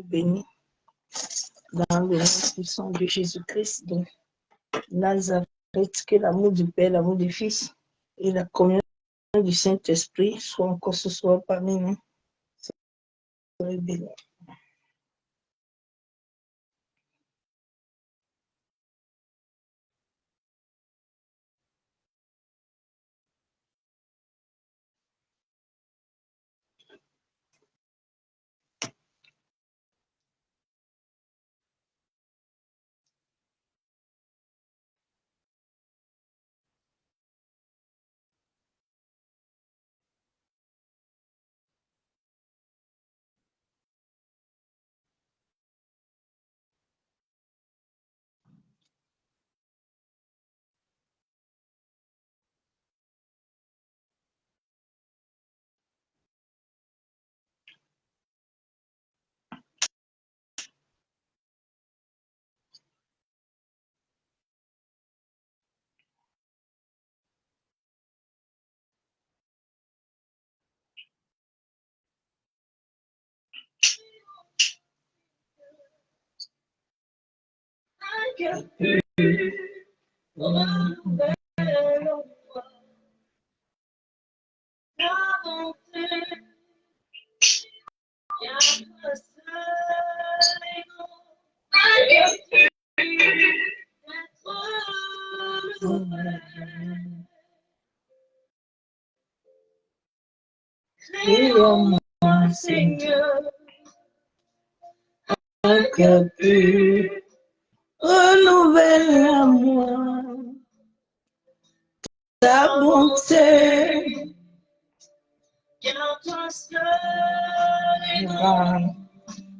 bénis. Dans le nom puissant de Jésus-Christ de Nazareth, que l'amour du Père, l'amour du Fils et la communion du Saint-Esprit soient encore ce soir parmi nous. Soyez bénis. Crée-moi, Seigneur, un cœur pur, renouvelle à moi ta bonté, car toi seul est grand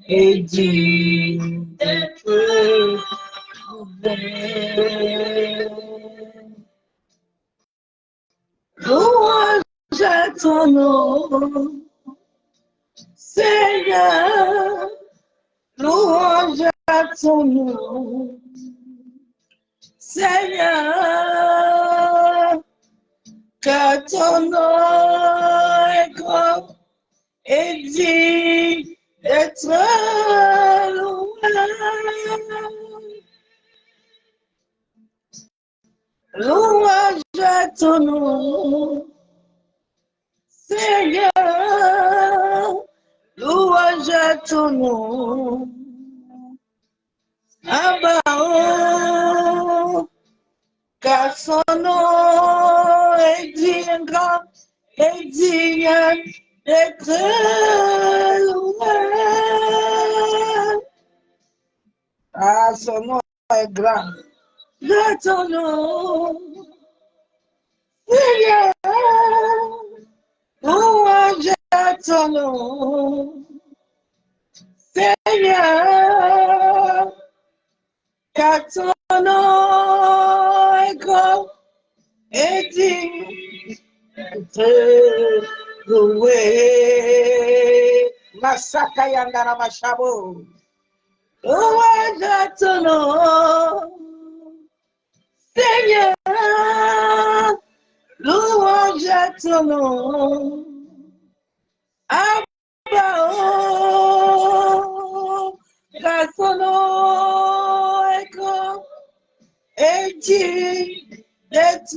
et digne d'être loué. Louange à ton nom, Seigneur, louange à ton nom, Seigneur, car ton nom est grand et digne d'être loué. Louange à ton nom, Seigneur, louange à ton nom, Abba, oh, car son nom est digne, grand et digne d'être loué. Ah, son nom est grand. De ton nom, Seigneur, louange à ton nom, Seigneur, car ton nom est grand et digne d'être loué. Masaka yandara mashabo. Louange à ton nom, Seigneur, louange à ton nom, Abba, oh, car son nom est grand et digne d'être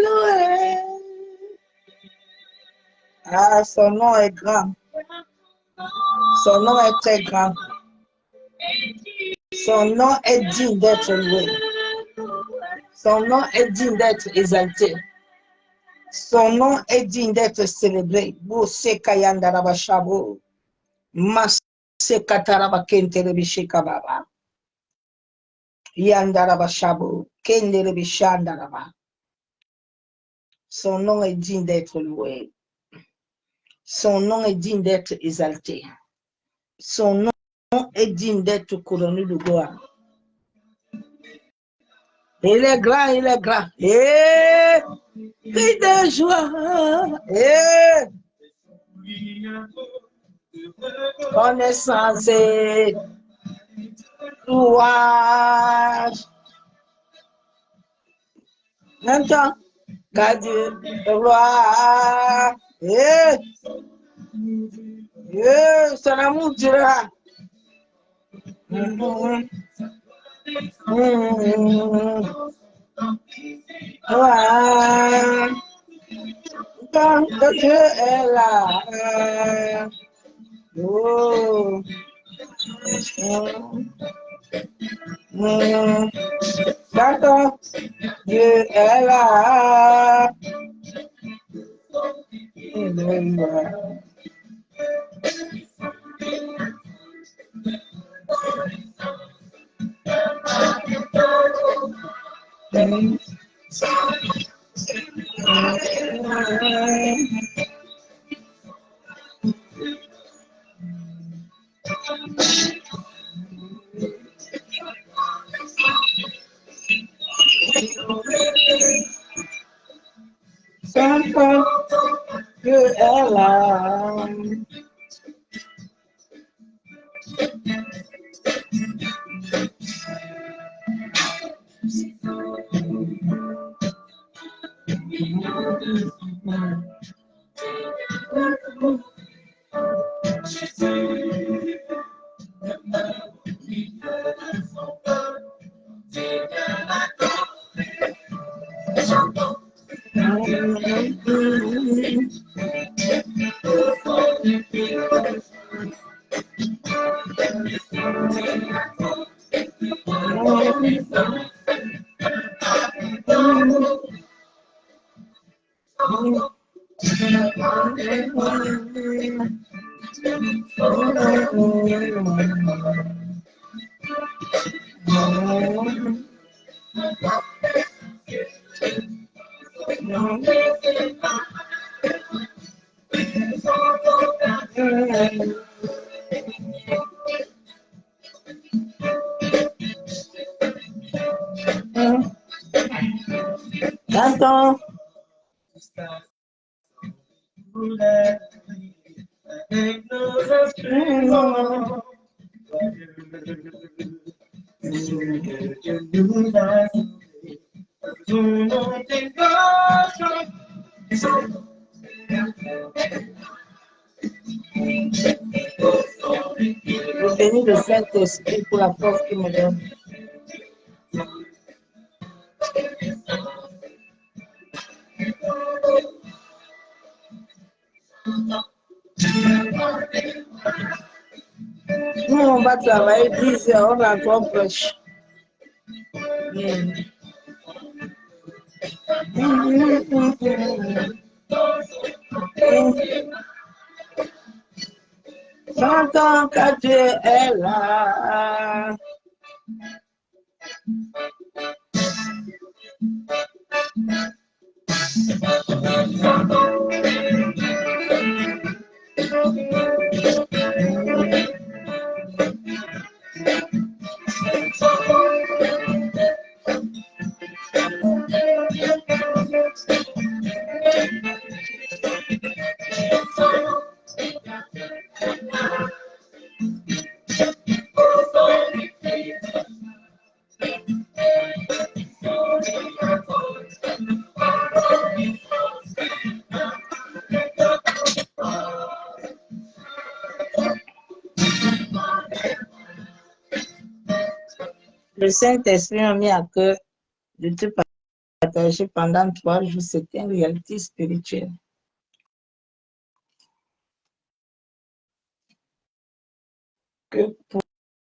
loué. Ah, son nom est grand, son nom est très grand, son nom est digne d'être loué. Son nom est digne d'être exalté. Son nom est digne d'être célébré. Bose kayandara shabo. Mas kataraba kentere bishikababa. Yandara shabo. Kendere bishandaraba. Son nom est digne d'être loué. Son nom est digne d'être exalté. Son nom est digne d'être couronné de gloire. Il est grand, il est grand. Et cri de joie. Et connaissance et louange. Maintenant, qu'à Dieu de gloire. Et son amour durera. Tant que Dieu est là. Oh. D'accord, Dieu est là. Santa, Dieu est là. J'entends. Je bénis le Saint-Esprit pour la force qu'il me donne. Nous, on va travailler 10 heures, on va encore proche. J'entends que Dieu est là. Le Saint-Esprit m'a mis à cœur de te partager pendant 3 jours. C'était une réalité spirituelle. Que pour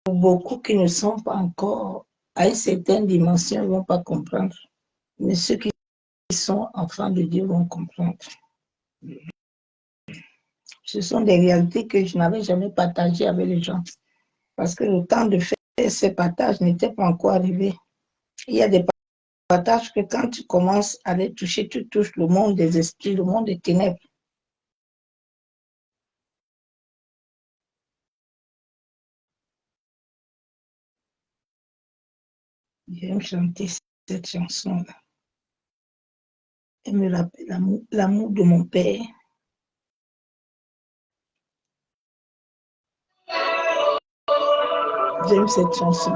beaucoup qui ne sont pas encore à une certaine dimension, ils ne vont pas comprendre. Mais ceux qui sont enfants de Dieu vont comprendre. Ce sont des réalités que je n'avais jamais partagées avec les gens. Parce que le temps de faire ces partages n'était pas encore arrivé. Il y a des partages que quand tu commences à les toucher, tu touches le monde des esprits, le monde des ténèbres. J'aime chanter cette chanson-là. Elle me rappelle l'amour de mon père. J'aime cette chanson.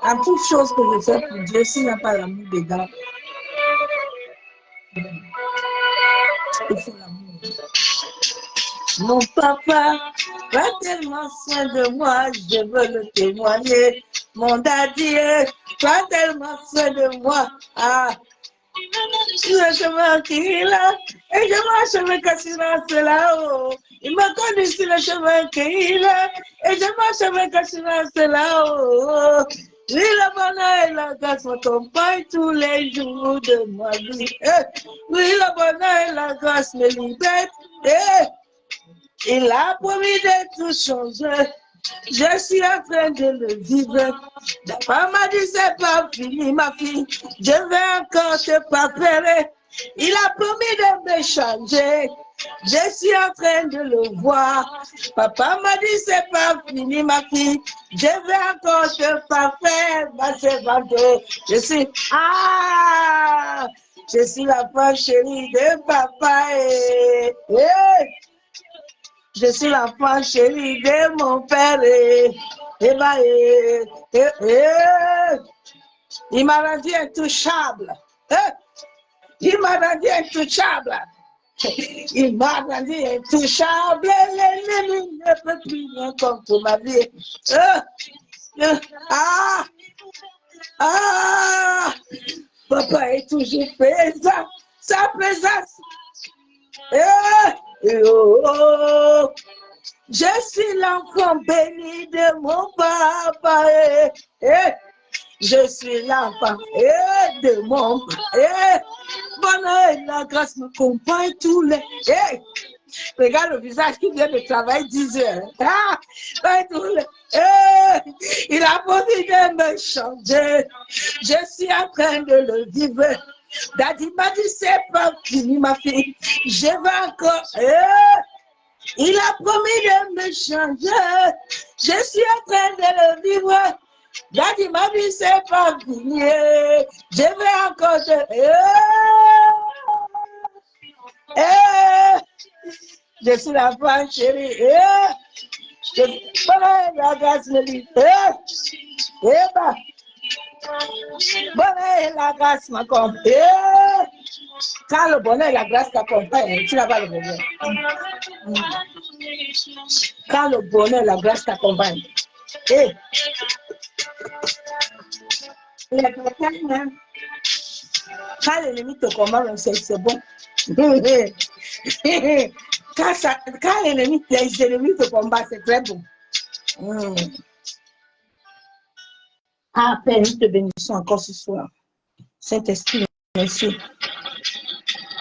En toute chose que je fais pour Dieu, s'il n'y a pas l'amour dedans, il faut l'amour. Mon papa prend tellement soin de moi, je veux le témoigner. Mon daddy prend tellement soin de moi. Ah, sur le chemin qu'il a, et je marche avec assurance là-haut. Il m'a connu sur le chemin qu'il a, et je marche avec assurance là-haut. Oui, le bonheur et la grâce m'accompagnent tous les jours de ma vie. Oui, le bonheur et la grâce me libèrent. Il a promis de tout changer. Je suis en train de le vivre. Papa m'a dit c'est pas fini, ma fille. Je vais encore te préparer. Il a promis de me changer. Je suis en train de le voir. Papa m'a dit c'est pas fini, ma fille. Je vais encore te parfaire, ma servante. Je suis la femme chérie de papa. Je suis l'enfant chéri de mon père. Il m'a rendu intouchable. Il m'a rendu intouchable. Il m'a rendu intouchable. L'ennemi ne peut plus rien contre ma vie. Papa est toujours présent. Sa présence. Je suis l'enfant béni de mon papa. Je suis l'enfant de mon papa. Bonheur et la grâce me compagnent tous les. Regarde le visage qui vient de travailler 10 heures. Il a promis de me changer. Je suis en train de le vivre. Daddy m'a dit c'est pas fini, ma fille. Je vais encore. Il a promis de me changer. Je suis en train de le vivre. Daddy m'a dit c'est pas fini. Je vais encore te. Je suis la femme chérie. La grâce me dit. Bonheur et la grâce m'accompagnent. Quand le bonheur et la grâce t'accompagnent, tu n'as pas le bonheur. Quand le bonheur et la grâce t'accompagnent. Quand l'ennemi te combat, c'est bon. Quand les ennemis te combattent, c'est très bon. Père, nous te bénissons encore ce soir. Saint-Esprit, merci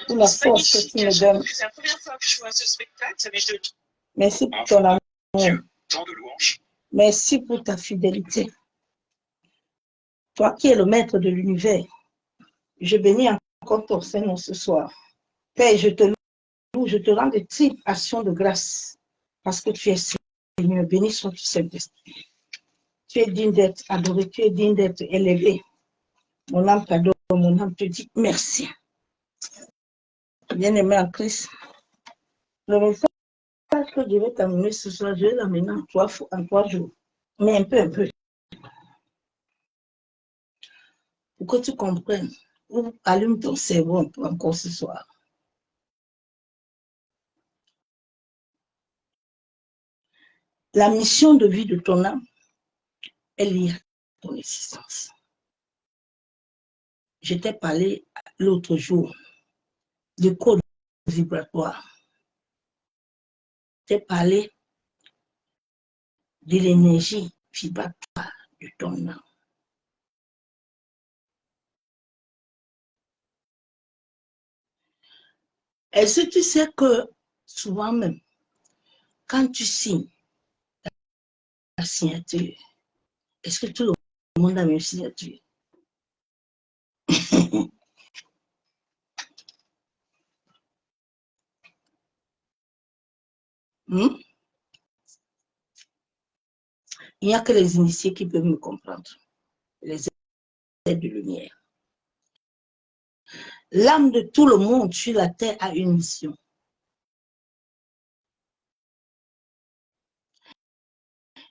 pour la force que tu me donnes. C'est la première fois que je vois ce spectacle, mais je... Merci pour ton amour. Merci pour ta fidélité. Toi qui es le maître de l'univers, je bénis encore ton Seigneur ce soir. Père, je te loue, je te rends de triples actions de grâce parce que tu es Seigneur. Béni soit tu Saint-Esprit. Tu es digne d'être adoré, tu es digne d'être élevé. Mon âme t'adore, mon âme te dit merci. Bien-aimé en Christ, le message que je vais t'amener ce soir, je vais l'amener en 3 jours, mais un peu. Pour que tu comprennes, ou allume ton cerveau un peu encore ce soir. La mission de vie de ton âme est liée à ton existence. Je t'ai parlé l'autre jour du code vibratoire. Je t'ai parlé de l'énergie vibratoire de ton âme. Est-ce que tu sais que souvent même, quand tu signes la signature, est-ce que tout le monde a une signature? Il n'y a que les initiés qui peuvent me comprendre. Les êtres de lumière. L'âme de tout le monde sur la terre a une mission.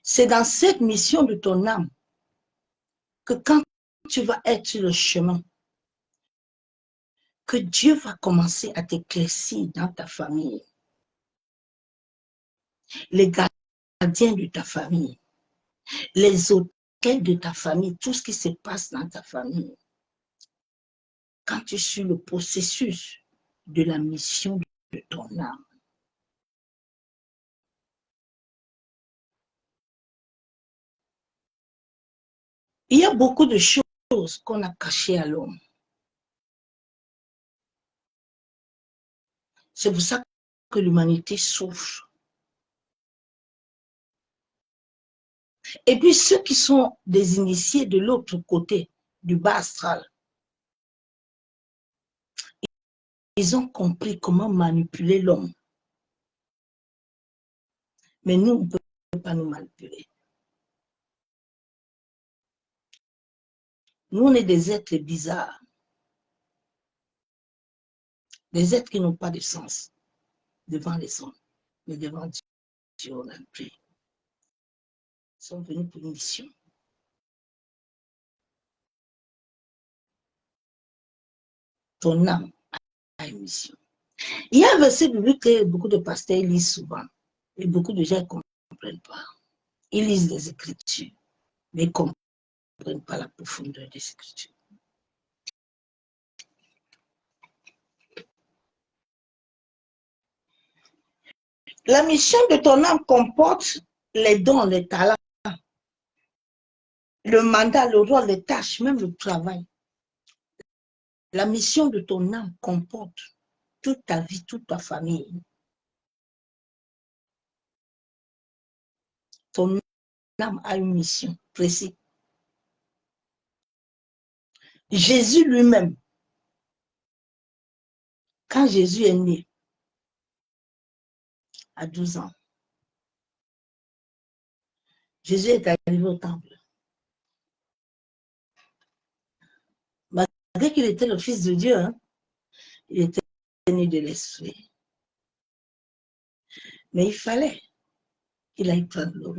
C'est dans cette mission de ton âme que quand tu vas être sur le chemin, que Dieu va commencer à t'éclaircir dans ta famille. Les gardiens de ta famille, les hôtels de ta famille, tout ce qui se passe dans ta famille. Quand tu suis le processus de la mission de ton âme. Il y a beaucoup de choses qu'on a cachées à l'homme. C'est pour ça que l'humanité souffre. Et puis ceux qui sont des initiés de l'autre côté, du bas astral, ils ont compris comment manipuler l'homme. Mais nous, on ne peut pas nous manipuler. Nous, on est des êtres bizarres. Des êtres qui n'ont pas de sens devant les hommes. Mais devant Dieu, on a pris. Ils sont venus pour une mission. Ton âme a une mission. Il y a un verset biblique que beaucoup de pasteurs lisent souvent. Et beaucoup de gens ne comprennent pas. Ils lisent les Écritures, mais ils ne comprennent pas la profondeur des Écritures. La mission de ton âme comporte les dons, les talents, le mandat, le rôle, les tâches, même le travail. La mission de ton âme comporte toute ta vie, toute ta famille. Ton âme a une mission précise. Jésus lui-même, quand Jésus est né, à 12 ans, Jésus est arrivé au temple. Malgré qu'il était le Fils de Dieu, hein, il était né de l'Esprit. Mais il fallait qu'il aille prendre l'eau.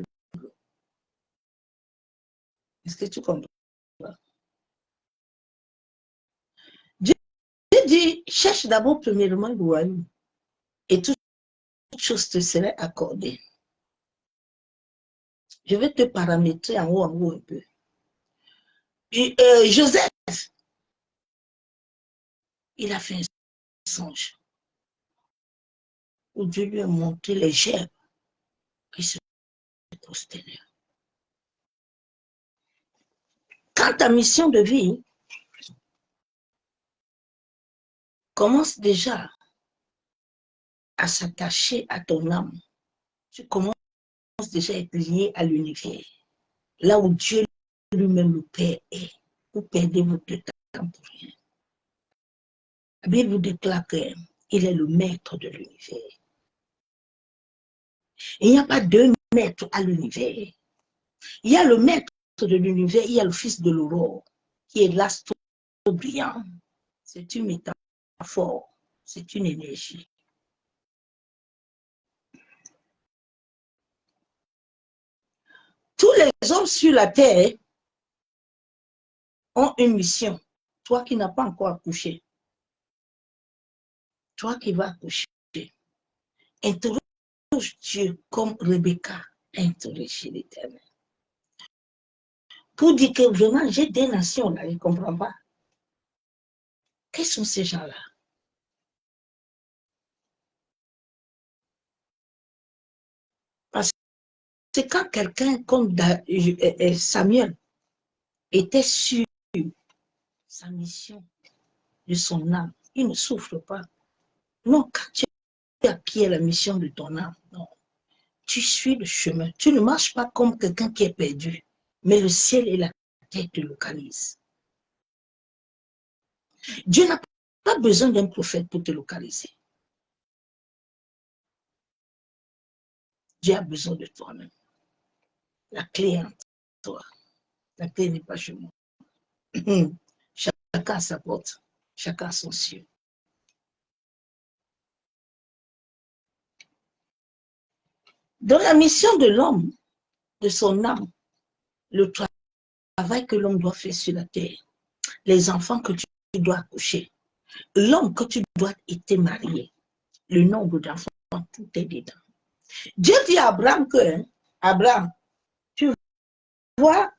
Est-ce que tu comprends? Dieu dit, cherche d'abord premièrement le royaume et toute chose te serait accordée. Je vais te paramétrer en haut un peu. Joseph, il a fait un songe où Dieu lui a montré les gerbes qui se prosternaient. Quand ta mission de vie commence déjà à s'attacher à ton âme, tu commences déjà à être lié à l'univers, là où Dieu lui-même le Père est. Vous perdez votre temps pour rien. La Bible vous déclare qu'il est le maître de l'univers. Il n'y a pas deux maîtres à l'univers. Il y a le maître de l'univers, il y a le fils de l'aurore, qui est l'astre brillant. C'est une métaphore, c'est une énergie. Tous les hommes sur la terre ont une mission. Toi qui n'as pas encore accouché, toi qui vas accoucher, interroge Dieu comme Rebecca a interrogé l'Éternel. Pour dire que vraiment, j'ai des nations là, je ne comprends pas. Quels sont ces gens-là? Parce que quand quelqu'un comme Samuel était sur sa mission de son âme, il ne souffre pas. Non, quand tu acquiers la mission de ton âme, non, tu suis le chemin. Tu ne marches pas comme quelqu'un qui est perdu, mais le ciel et la terre te localisent. Dieu n'a pas besoin d'un prophète pour te localiser. Dieu a besoin de toi-même. La clé est en toi. La clé n'est pas chez moi. Chacun a sa porte. Chacun a son ciel. Dans la mission de l'homme, de son âme, le travail que l'homme doit faire sur la terre, les enfants que tu dois accoucher, L'homme que tu dois être marié, le nombre d'enfants, tout est dedans. Dieu dit à Abraham que, Abraham, tu vois,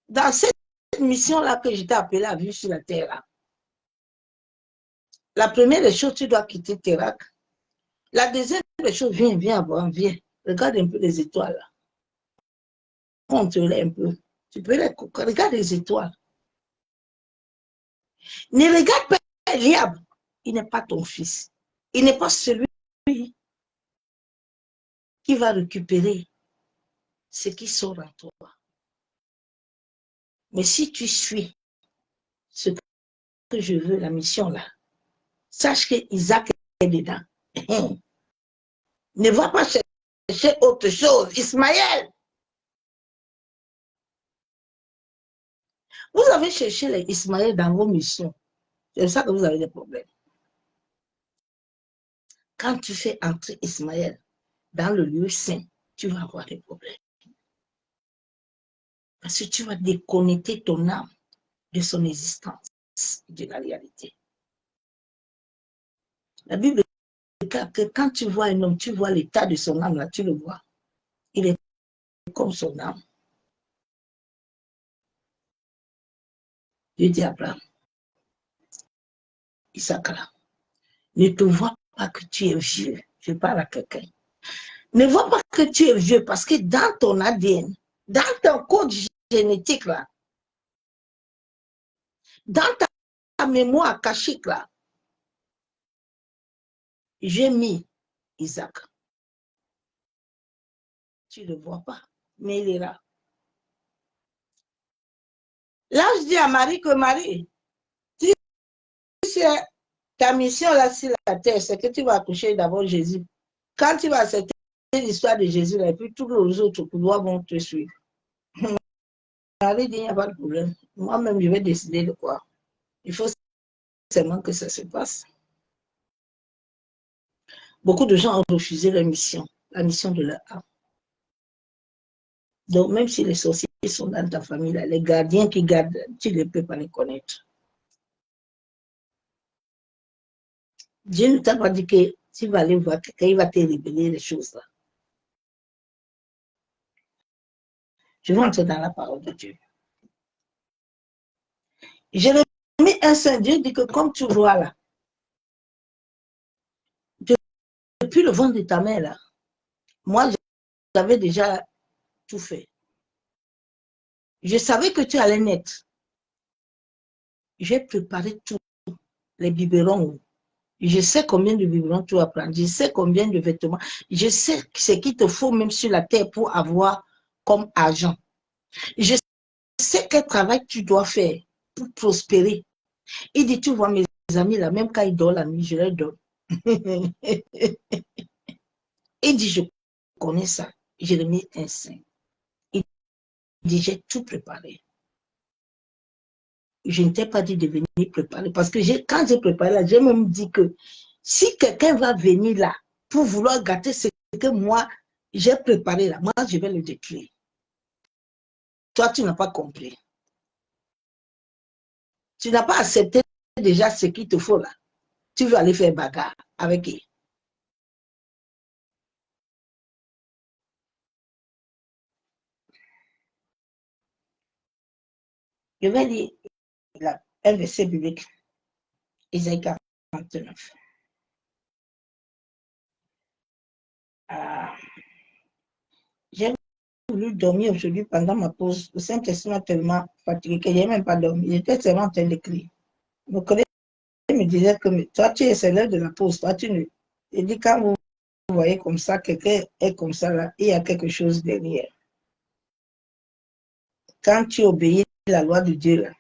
dans cette mission-là que je t'ai appelé à vivre sur la terre, là, la première des choses, tu dois quitter Térac. La deuxième des choses, viens, Abraham, viens. Regarde un peu les étoiles, là. Compte-les un peu. Tu peux les regarde les étoiles. Ne regarde pas Eliab. Il n'est pas ton fils. Il n'est pas celui qui va récupérer ce qui sort en toi. Mais si tu suis ce que je veux, la mission là, sache que Isaac est dedans. Ne va pas chercher autre chose. Ismaël, vous avez cherché les Ismaël dans vos missions. C'est ça que vous avez des problèmes. Quand tu fais entrer Ismaël dans le lieu saint, tu vas avoir des problèmes. Parce que tu vas déconnecter ton âme de son existence, de la réalité. La Bible dit que quand tu vois un homme, tu vois l'état de son âme, là, tu le vois. Il est comme son âme. Dieu dit à Abraham, Isaac, ne te vois pas que tu es vieux. Je parle à quelqu'un. Ne vois pas que tu es vieux parce que dans ton ADN, dans ton code génétique, là, dans ta mémoire akashique, là, j'ai mis Isaac. Tu ne le vois pas, mais il est là. Là, je dis à Marie que Marie, tu sais, ta mission là sur la terre, c'est que tu vas accoucher d'abord Jésus. Quand tu vas accepter l'histoire de Jésus, là, et puis tous les autres couloirs vont te suivre. Marie dit, il n'y a pas de problème. Moi-même, je vais décider de quoi. Il faut seulement que ça se passe. Beaucoup de gens ont refusé la mission de leur âme. Donc, même si les sorciers sont dans ta famille, là, les gardiens qui gardent, tu ne peux pas les connaître. Dieu ne t'a pas dit que tu vas aller voir quelqu'un, il va te révéler les choses là. Je vais entrer dans la parole de Dieu. Jérémie 1,5, Dieu dit que comme tu vois là, depuis le ventre de ta mère là, moi j'avais déjà tout fait. Je savais que tu allais naître. J'ai préparé tout, les biberons. Je sais combien de biberons tu vas prendre. Je sais combien de vêtements. Je sais ce qu'il te faut même sur la terre pour avoir comme argent. Je sais quel travail tu dois faire pour prospérer. Il dit, tu vois mes amis là, même quand ils dorment la nuit, je leur donne. Il dit, je connais ça. Jérémie 1,5. Il dit, j'ai tout préparé. Je ne t'ai pas dit de venir préparer parce que quand j'ai préparé là, j'ai même dit que si quelqu'un va venir là pour vouloir gâter ce que moi j'ai préparé là, moi je vais le détruire. Toi, tu n'as pas compris. Tu n'as pas accepté déjà ce qu'il te faut là. Tu veux aller faire bagarre avec qui? Je vais lire un verset biblique, Isaïe 49. J'ai voulu dormir aujourd'hui pendant ma pause. Le Saint-Esprit m'a tellement fatigué que je n'ai même pas dormi. J'étais tellement en train d'écrire. Mon collègue me disait que toi, tu es l'heure de la pause. Toi, tu ne. Il dit, quand vous voyez comme ça, quelqu'un est comme ça, là, il y a quelque chose derrière. Quand tu obéis à la loi de Dieu,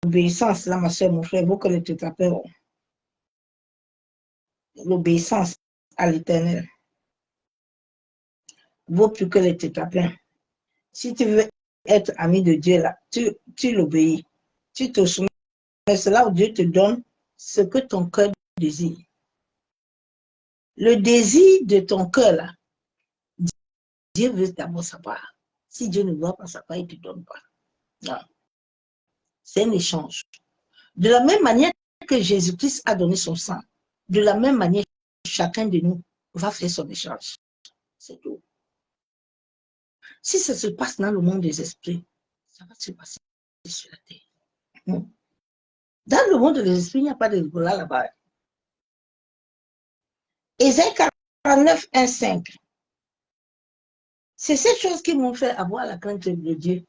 l'obéissance, là, ma soeur, mon frère, vous que les tétraperons. L'obéissance à l'éternel vaut plus que les tétraperons. Si tu veux être ami de Dieu, là, tu l'obéis. Tu te soumets. C'est là où Dieu te donne ce que ton cœur désire. Le désir de ton cœur, là, Dieu veut d'abord sa part. Si Dieu ne voit pas sa part, il ne te donne pas. Non. C'est un échange. De la même manière que Jésus-Christ a donné son sang, de la même manière, chacun de nous va faire son échange. C'est tout. Si ça se passe dans le monde des esprits, ça va se passer sur la terre. Dans le monde des esprits, il n'y a pas de Ebola là-bas. Ésaïe 49, 1, 5. C'est ces choses qui m'ont fait avoir la crainte de Dieu.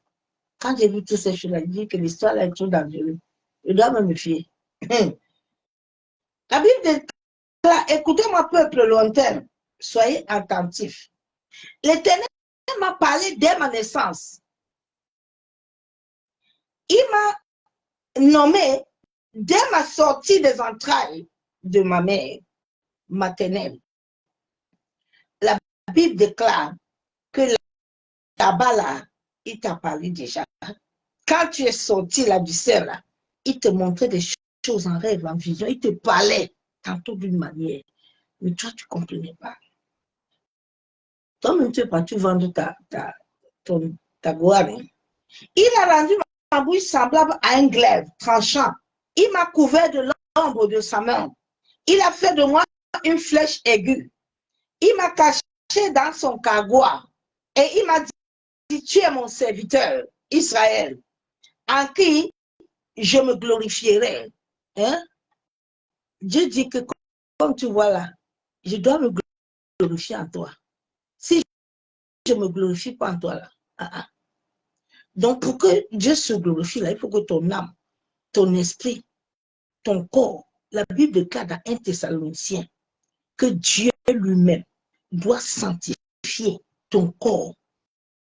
Quand j'ai vu toutes ces choses-là, je dis que l'histoire est trop dangereuse. Je dois me méfier. La Bible déclare, écoutez-moi, peuple lointain, soyez attentifs. L'Éternel m'a parlé dès ma naissance. Il m'a nommé dès ma sortie des entrailles de ma mère maternelle. La Bible déclare que là-bas, là, il t'a parlé déjà. Quand tu es sorti là du ciel, là, il te montrait des choses en rêve, en vision. Il te parlait tantôt d'une manière. Mais toi, tu ne comprenais pas. Toi-même, tu es parti vendre ta gloire. Il a rendu ma bouche semblable à un glaive tranchant. Il m'a couvert de l'ombre de sa main. Il a fait de moi une flèche aiguë. Il m'a caché dans son cagois. Et il m'a dit, tu es mon serviteur, Israël, en qui je me glorifierai. Hein? Dieu dit que comme tu vois là, je dois me glorifier en toi. Si je ne me glorifie pas en toi là, Donc pour que Dieu se glorifie là, il faut que ton âme, ton esprit, ton corps, la Bible déclare dans 1 Thessaloniciens que Dieu lui-même doit sanctifier ton corps,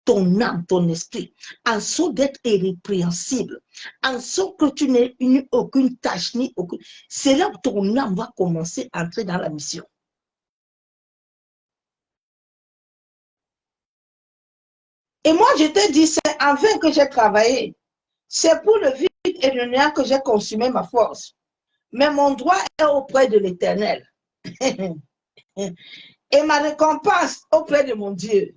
ton âme, ton esprit, en sorte d'être irrépréhensible, en sorte que tu n'aies aucune tâche, ni aucune... C'est là que ton âme va commencer à entrer dans la mission. Et moi, je te dis, c'est en vain que j'ai travaillé. C'est pour le vide et le néant que j'ai consumé ma force. Mais mon droit est auprès de l'Éternel. Et ma récompense auprès de mon Dieu.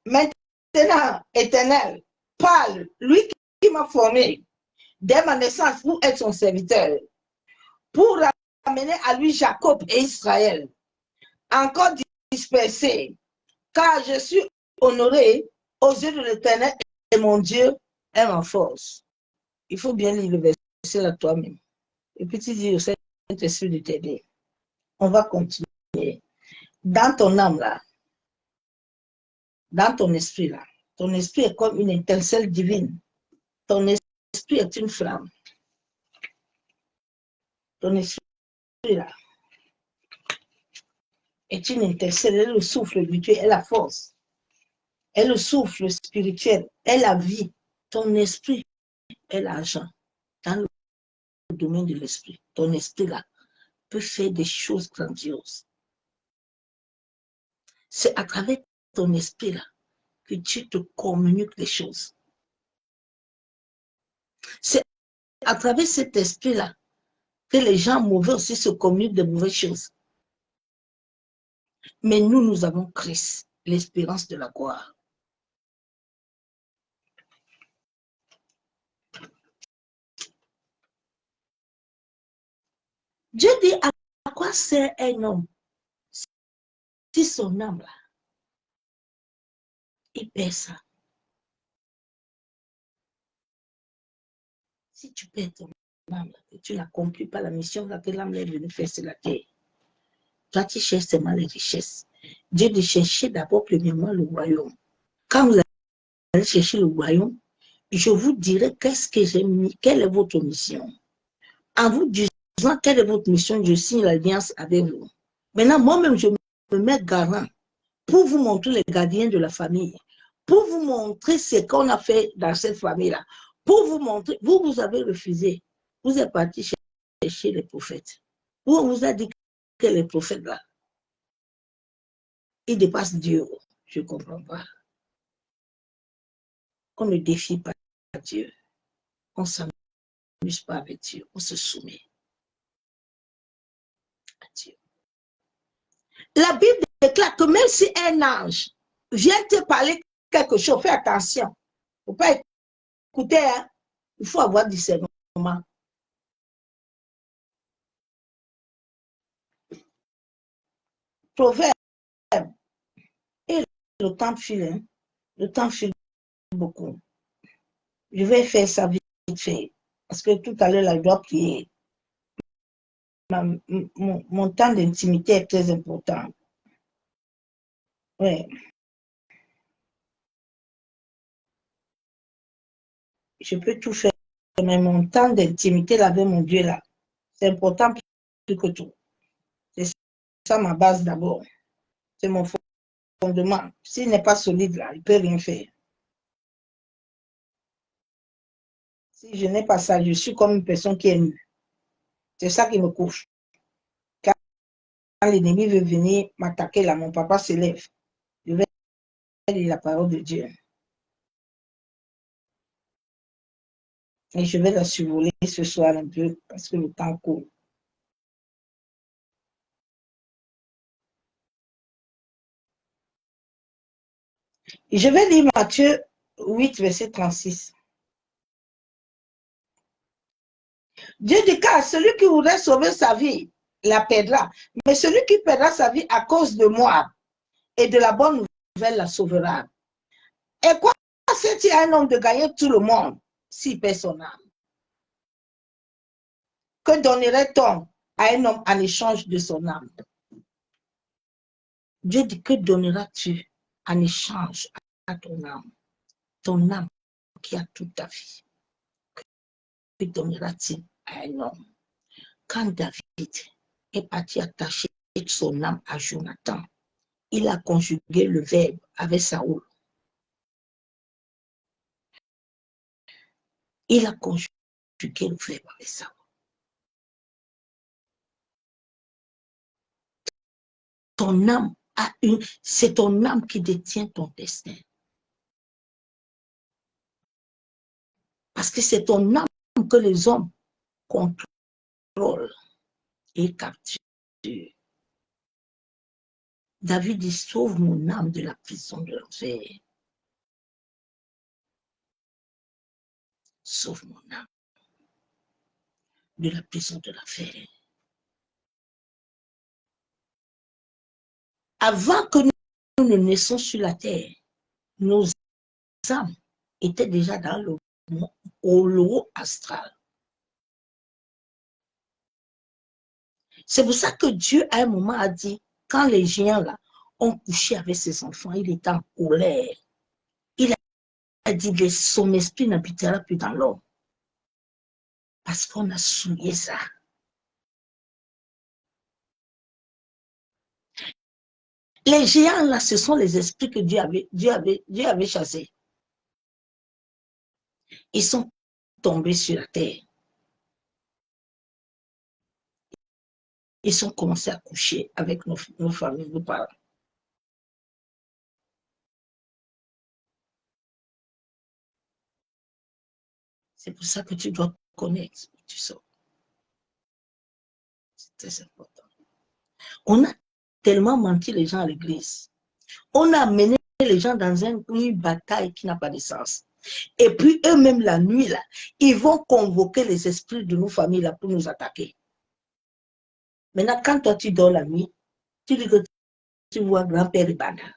Maintenant, Éternel, parle, lui qui m'a formé dès ma naissance pour être son serviteur, pour ramener à lui Jacob et Israël, encore dispersés, car je suis honoré aux yeux de l'Éternel et mon Dieu est ma force. Il faut bien lire le verset là toi-même. Et puis tu dis au Saint-Esprit de t'aider. On va continuer. Dans ton âme là, dans ton esprit là, ton esprit est comme une étincelle divine. Ton esprit est une flamme. Ton esprit là est une étincelle, elle le souffle habituel, est la force. Elle le souffle spirituel, est la vie. Ton esprit est l'argent. Dans le domaine de l'esprit, ton esprit là peut faire des choses grandioses. C'est à travers ton esprit là que Dieu te communique les choses. C'est à travers cet esprit là que les gens mauvais aussi se communiquent de mauvaises choses. Mais nous avons Christ, l'espérance de la gloire. Dieu dit à quoi sert un homme si son âme là, il perd ça. Si tu perds ton âme, là, tu n'accomplis pas la mission là, que l'âme est venue faire sur la terre. Toi, tu cherches seulement les richesses. Dieu dit chercher d'abord premièrement le royaume. Quand vous allez chercher le royaume, je vous dirai qu'est-ce que j'ai mis, quelle est votre mission. En vous disant quelle est votre mission, je signe l'alliance avec vous. Maintenant, moi-même, je me mets garant pour vous montrer les gardiens de la famille, pour vous montrer ce qu'on a fait dans cette famille-là, pour vous montrer, vous avez refusé, vous êtes parti chercher les prophètes. On vous a dit que les prophètes là, ils dépassent Dieu. Je ne comprends pas. On ne défie pas Dieu. On ne s'amuse pas avec Dieu. On se soumet à Dieu. La Bible déclare que même si un ange vient te parler quelque chose, fais attention. Il ne faut pas écouter, hein? Il faut avoir discernement. moment. Proverbe. Et le temps file, hein? Le temps file beaucoup. Je vais faire ça vite fait. Parce que tout à l'heure, là, je dois prier. Mon temps d'intimité est très important. Ouais. Je peux tout faire, mais mon temps d'intimité là, avec mon Dieu, là, c'est important plus que tout. C'est ça ma base d'abord. C'est mon fondement. S'il n'est pas solide, là, il ne peut rien faire. Si je n'ai pas ça, je suis comme une personne qui est nue. C'est ça qui me couche. Quand l'ennemi veut venir m'attaquer, là, mon papa se lève. Je vais lire la parole de Dieu. Et je vais la survoler ce soir un peu parce que le temps court. Et je vais lire Matthieu 8, verset 36. Dieu dit qu'à celui qui voudrait sauver sa vie, la perdra. Mais celui qui perdra sa vie à cause de moi et de la bonne nouvelle la sauvera. Et quoi sert-il à un homme de gagner tout le monde s'il perd son âme? Que donnerait-on à un homme en échange de son âme? Dieu dit, que donneras-tu en échange à ton âme? Ton âme qui a toute ta vie. Que donnera-t-il à un homme? Quand David est parti attacher son âme à Jonathan, il a conjugué le verbe avec Saoul. Il a conjugué le verbe avec Saoul. Ton âme a c'est ton âme qui détient ton destin. Parce que c'est ton âme que les hommes contrôlent et capturent. David dit, sauve mon âme de la prison de l'enfer. Sauve mon âme de la prison de l'enfer. Avant que nous ne naissions sur la terre, nos âmes étaient déjà dans le haut astral. C'est pour ça que Dieu, à un moment, a dit, quand les géants là ont couché avec ses enfants, il était en colère. Il a dit, son esprit n'habitera plus dans l'homme. Parce qu'on a souillé ça. Les géants là, ce sont les esprits que Dieu avait chassés. Ils sont tombés sur la terre. Ils ont commencé à coucher avec nos familles, nos parents. C'est pour ça que tu dois connaître où tu sors. C'est très important. On a tellement menti les gens à l'église. On a mené les gens dans une bataille qui n'a pas de sens. Et puis eux-mêmes, la nuit, là, ils vont convoquer les esprits de nos familles là, pour nous attaquer. Maintenant, quand toi, tu dors la nuit, tu dis que tu vois grand-père Ibana.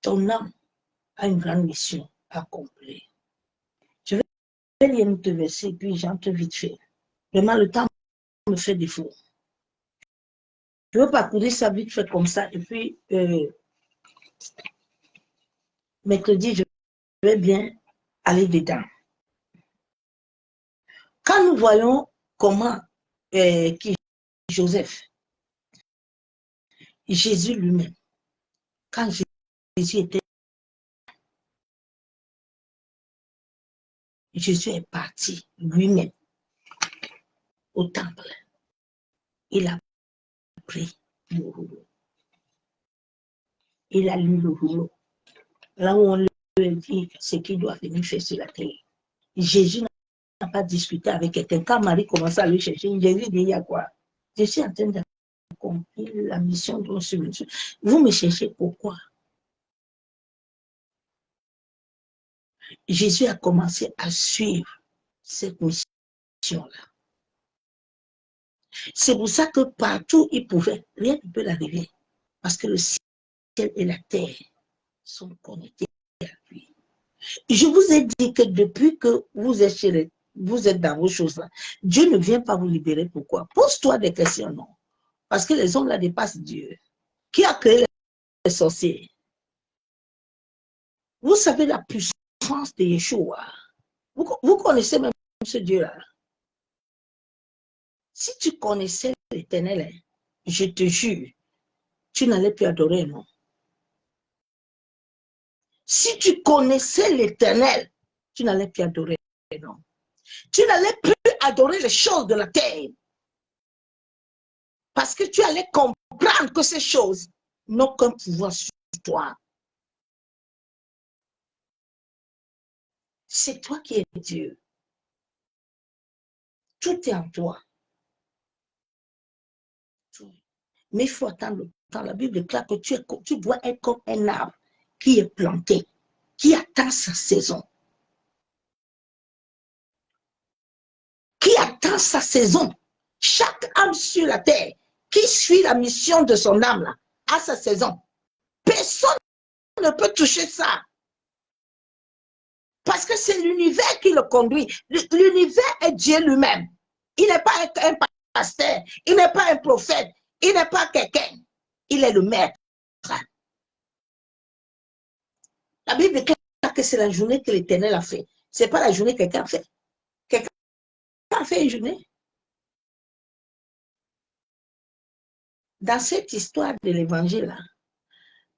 Ton âme a une grande mission à accomplir. Je vais lire un autre verset, puis j'entre vite fait. Vraiment, le temps me fait défaut. Je veux parcourir ça vite fait comme ça, et puis mercredi, je vais bien aller dedans. Quand nous voyons comment Joseph, Jésus lui-même, quand Jésus était, Jésus est parti lui-même au temple. Il a pris le rouleau. Il a lu le rouleau. Là où on lui dit ce qu'il doit venir faire sur la terre. Jésus n'a pas discuté avec quelqu'un. Quand Marie commençait à lui chercher, Jésus dit, il y a quoi? Je suis en train d'accomplir la mission dont je suis venu. Vous me cherchez pourquoi? Jésus a commencé à suivre cette mission-là. C'est pour ça que partout il pouvait, rien ne peut l'arriver. Parce que le ciel et la terre sont connectés à lui. Je vous ai dit que depuis que vous êtes dans vos choses-là, Dieu ne vient pas vous libérer. Pourquoi? Pose-toi des questions, non. Parce que les hommes là dépassent Dieu. Qui a créé les sorciers? Vous savez la puissance de Yeshua. Vous connaissez même ce Dieu-là. Si tu connaissais l'Éternel, je te jure, tu n'allais plus adorer, non. Si tu connaissais l'Éternel, tu n'allais plus adorer, non. Tu n'allais plus adorer les choses de la terre. Parce que tu allais comprendre que ces choses n'ont qu'un pouvoir sur toi. C'est toi qui es Dieu. Tout est en toi. Mais il faut attendre le temps. La Bible déclare que tu dois être comme un arbre qui est planté, qui attend sa saison. Qui attend sa saison. Chaque âme sur la terre qui suit la mission de son âme là, a sa saison. Personne ne peut toucher ça. Parce que c'est l'univers qui le conduit. L'univers est Dieu lui-même. Il n'est pas un pasteur, il n'est pas un prophète, il n'est pas quelqu'un. Il est le maître. La Bible déclare que c'est la journée que l'Éternel a fait. Ce n'est pas la journée que quelqu'un a fait. Quelqu'un a fait une journée. Dans cette histoire de l'évangile,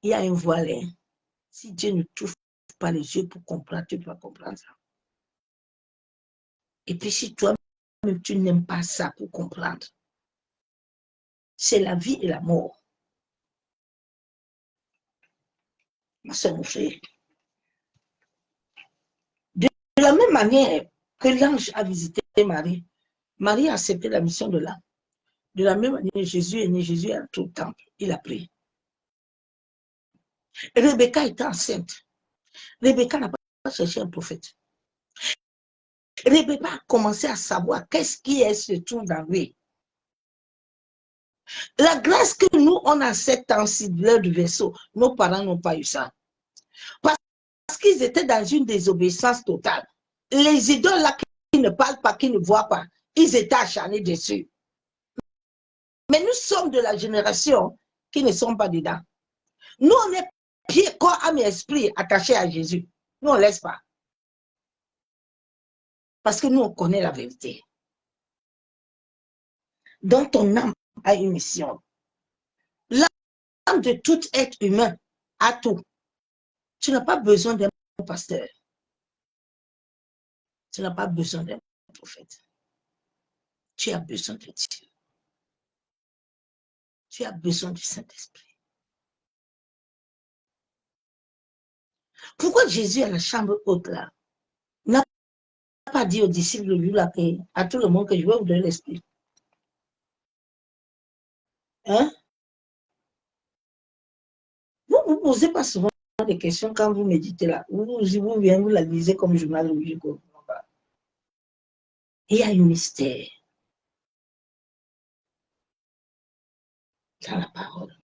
il y a un voile. Si Dieu ne t'ouvre pas les yeux pour comprendre, tu ne peux pas comprendre ça. Et puis si toi-même, tu n'aimes pas ça pour comprendre, c'est la vie et la mort. Ma soeur, mon frère. De la même manière que l'ange a visité Marie, Marie a accepté la mission de l'âme. De la même manière, Jésus est né, Jésus est entré au temple, il a prié. Rebecca était enceinte. Rebecca n'a pas cherché un prophète. Rebecca a commencé à savoir qu'est-ce qui se trouve dans lui. La grâce que nous, on a 7 ans, si de l'heure du vaisseau, nos parents n'ont pas eu ça. Parce qu'ils étaient dans une désobéissance totale. Les idoles là qui ne parlent pas, qui ne voient pas, ils étaient acharnés dessus. Mais nous sommes de la génération qui ne sont pas dedans. Nous, on est pied, corps, âme et esprit attachés à Jésus. Nous, on ne laisse pas. Parce que nous, on connaît la vérité. Donc, ton âme a une mission. L'âme de tout être humain a tout. Tu n'as pas besoin d'un pasteur. Tu n'as pas besoin d'un prophète. Tu as besoin de Dieu. Tu as besoin du Saint-Esprit. Pourquoi Jésus à la chambre haute là n'a pas dit aux disciples de lui à tout le monde que je vais vous donner l'Esprit? Hein? Vous ne vous posez pas souvent des questions quand vous méditez là. Vous venez, vous la lisez comme journal logique. Il y a un mystère dans la parole.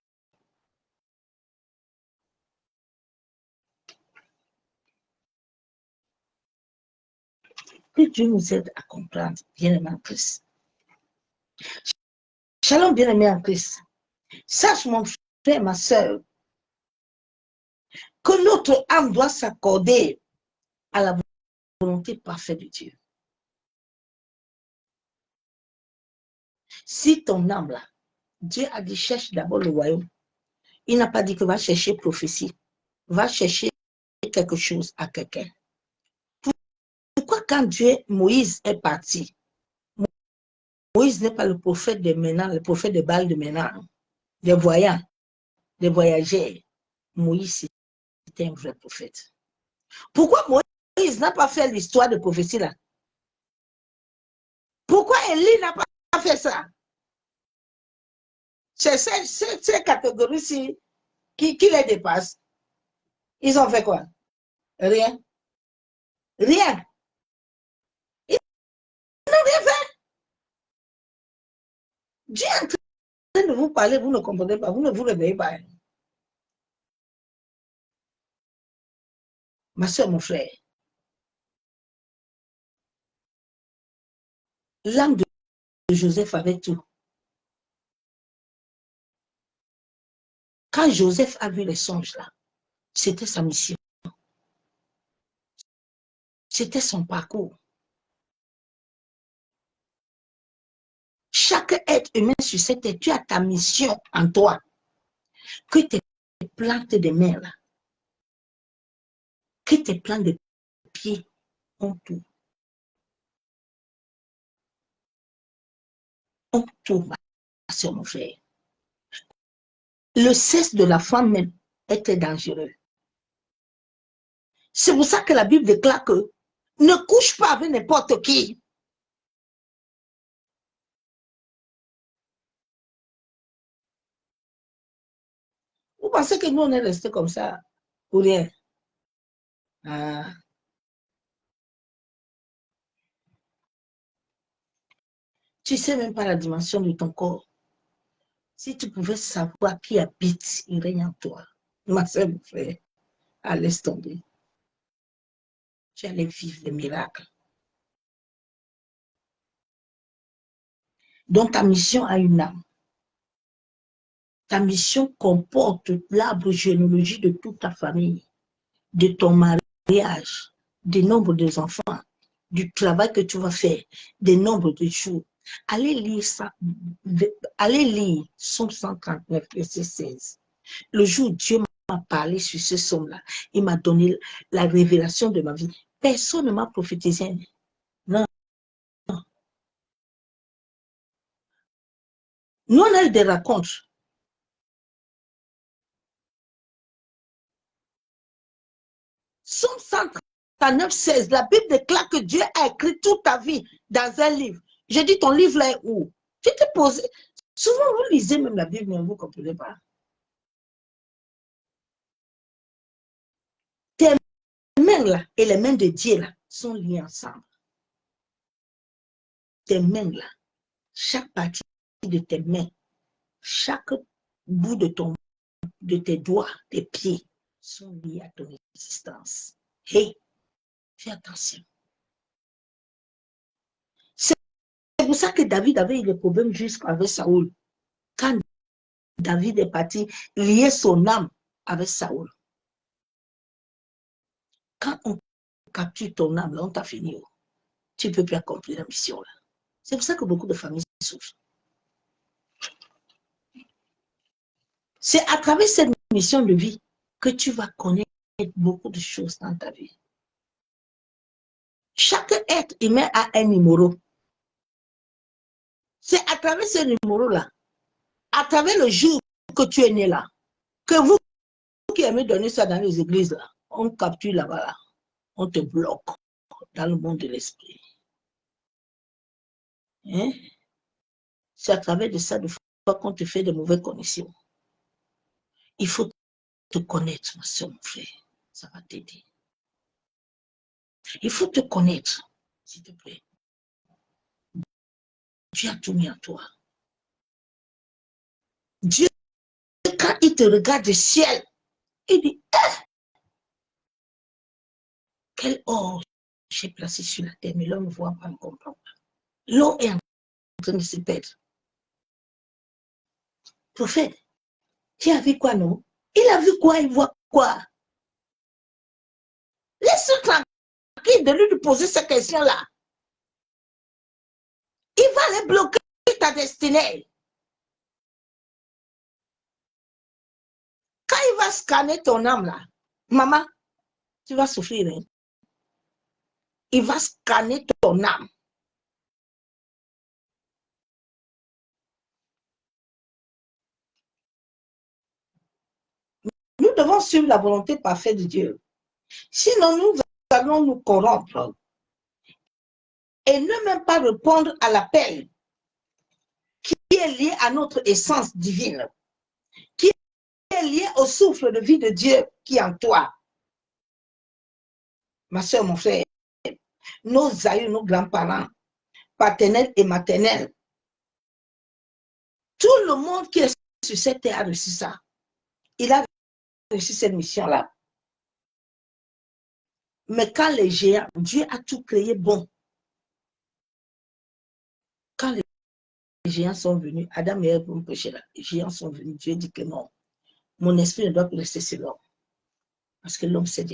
Que Dieu nous aide à comprendre, bien-aimé en Christ. Shalom, bien-aimé en Christ. Sache, mon frère, ma soeur, que notre âme doit s'accorder à la volonté parfaite de Dieu. Si ton âme là, Dieu a dit cherche d'abord le royaume. Il n'a pas dit que va chercher prophétie. Va chercher quelque chose à quelqu'un. Pourquoi quand Moïse est parti, Moïse n'est pas le prophète de Ménan, le prophète de Baal de Ménan, des voyants, des voyageurs. Moïse était un vrai prophète. Pourquoi Moïse n'a pas fait l'histoire de prophétie là? Pourquoi Élie n'a pas fait ça? C'est ces catégories-ci qui les dépassent. Ils ont fait quoi? Rien. Rien. Ils n'ont rien fait. Dieu est en train de vous parler, vous ne comprenez pas, vous ne vous réveillez pas. Ma soeur, mon frère, l'âme de Joseph avait tout. Quand Joseph a vu les songes là, c'était sa mission. C'était son parcours. Chaque être humain sur cette terre, tu as ta mission en toi. Que tes plantes de mains là, que tes plantes de pieds ont tout. Ont tout, ma soeur, mon frère. Le sexe de la femme même était dangereux. C'est pour ça que la Bible déclare que ne couche pas avec n'importe qui. Vous pensez que nous, on est restés comme ça pour rien? Ah. Tu ne sais même pas la dimension de ton corps. Si tu pouvais savoir qui habite, il règne en toi. Ma soeur, mon frère, laisse tomber. Tu allais vivre des miracles. Donc ta mission a une âme. Ta mission comporte l'arbre généalogique de toute ta famille, de ton mariage, du nombre des enfants, du travail que tu vas faire, des nombres de jours. Allez lire ça. Allez lire Somme 139, verset 16. Le jour où Dieu m'a parlé sur ce somme-là, il m'a donné la révélation de ma vie. Personne ne m'a prophétisé. Non. Nous, on a eu des rencontres. Somme 139, 16, la Bible déclare que Dieu a écrit toute ta vie dans un livre. Je dis, ton livre là est où? Tu te poses. Souvent, vous lisez même la Bible, mais vous ne comprenez pas. Tes mains là et les mains de Dieu là sont liées ensemble. Tes mains là, chaque partie de tes mains, chaque bout de tes doigts, tes pieds sont liés à ton existence. Hey, fais attention. C'est pour ça que David avait eu des problèmes jusqu'avec Saoul. Quand David est parti lier son âme avec Saoul. Quand on capture ton âme, là, on t'a fini. Tu ne peux plus accomplir la mission. C'est pour ça que beaucoup de familles souffrent. C'est à travers cette mission de vie que tu vas connaître beaucoup de choses dans ta vie. Chaque être humain a un numéro. C'est à travers ce numéro-là, à travers le jour que tu es né là, que vous qui aimez donner ça dans les églises, là, on capture là-bas, là, on te bloque dans le monde de l'esprit. Hein? C'est à travers de ça, de fois qu'on te fait de mauvaises connexions. Il faut te connaître, ma soeur, mon frère. Ça va t'aider. Il faut te connaître, s'il te plaît. Dieu a tout mis en toi. Dieu, quand il te regarde du ciel, il dit, quel or j'ai placé sur la terre, mais l'homme ne voit pas, ne comprend pas. L'eau est en train de se perdre. Prophète, tu as vu quoi, non? Il a vu quoi, il voit quoi? Laisse-le tranquille de lui poser ces questions-là. Il va aller bloquer ta destinée. Quand il va scanner ton âme, là, maman, tu vas souffrir. Hein? Il va scanner ton âme. Nous devons suivre la volonté parfaite de Dieu. Sinon, nous allons nous corrompre et ne même pas répondre à l'appel qui est lié à notre essence divine, qui est lié au souffle de vie de Dieu qui est en toi. Ma soeur, mon frère, nos aïeux, nos grands-parents, paternels et maternels. Tout le monde qui est sur cette terre a reçu ça. Il a reçu cette mission-là. Mais quand les géants, Dieu a tout créé bon. Quand les géants sont venus, Adam et Ève ont péché là. Les géants sont venus. Dieu dit que non. Mon esprit ne doit plus rester sur l'homme. Parce que l'homme s'est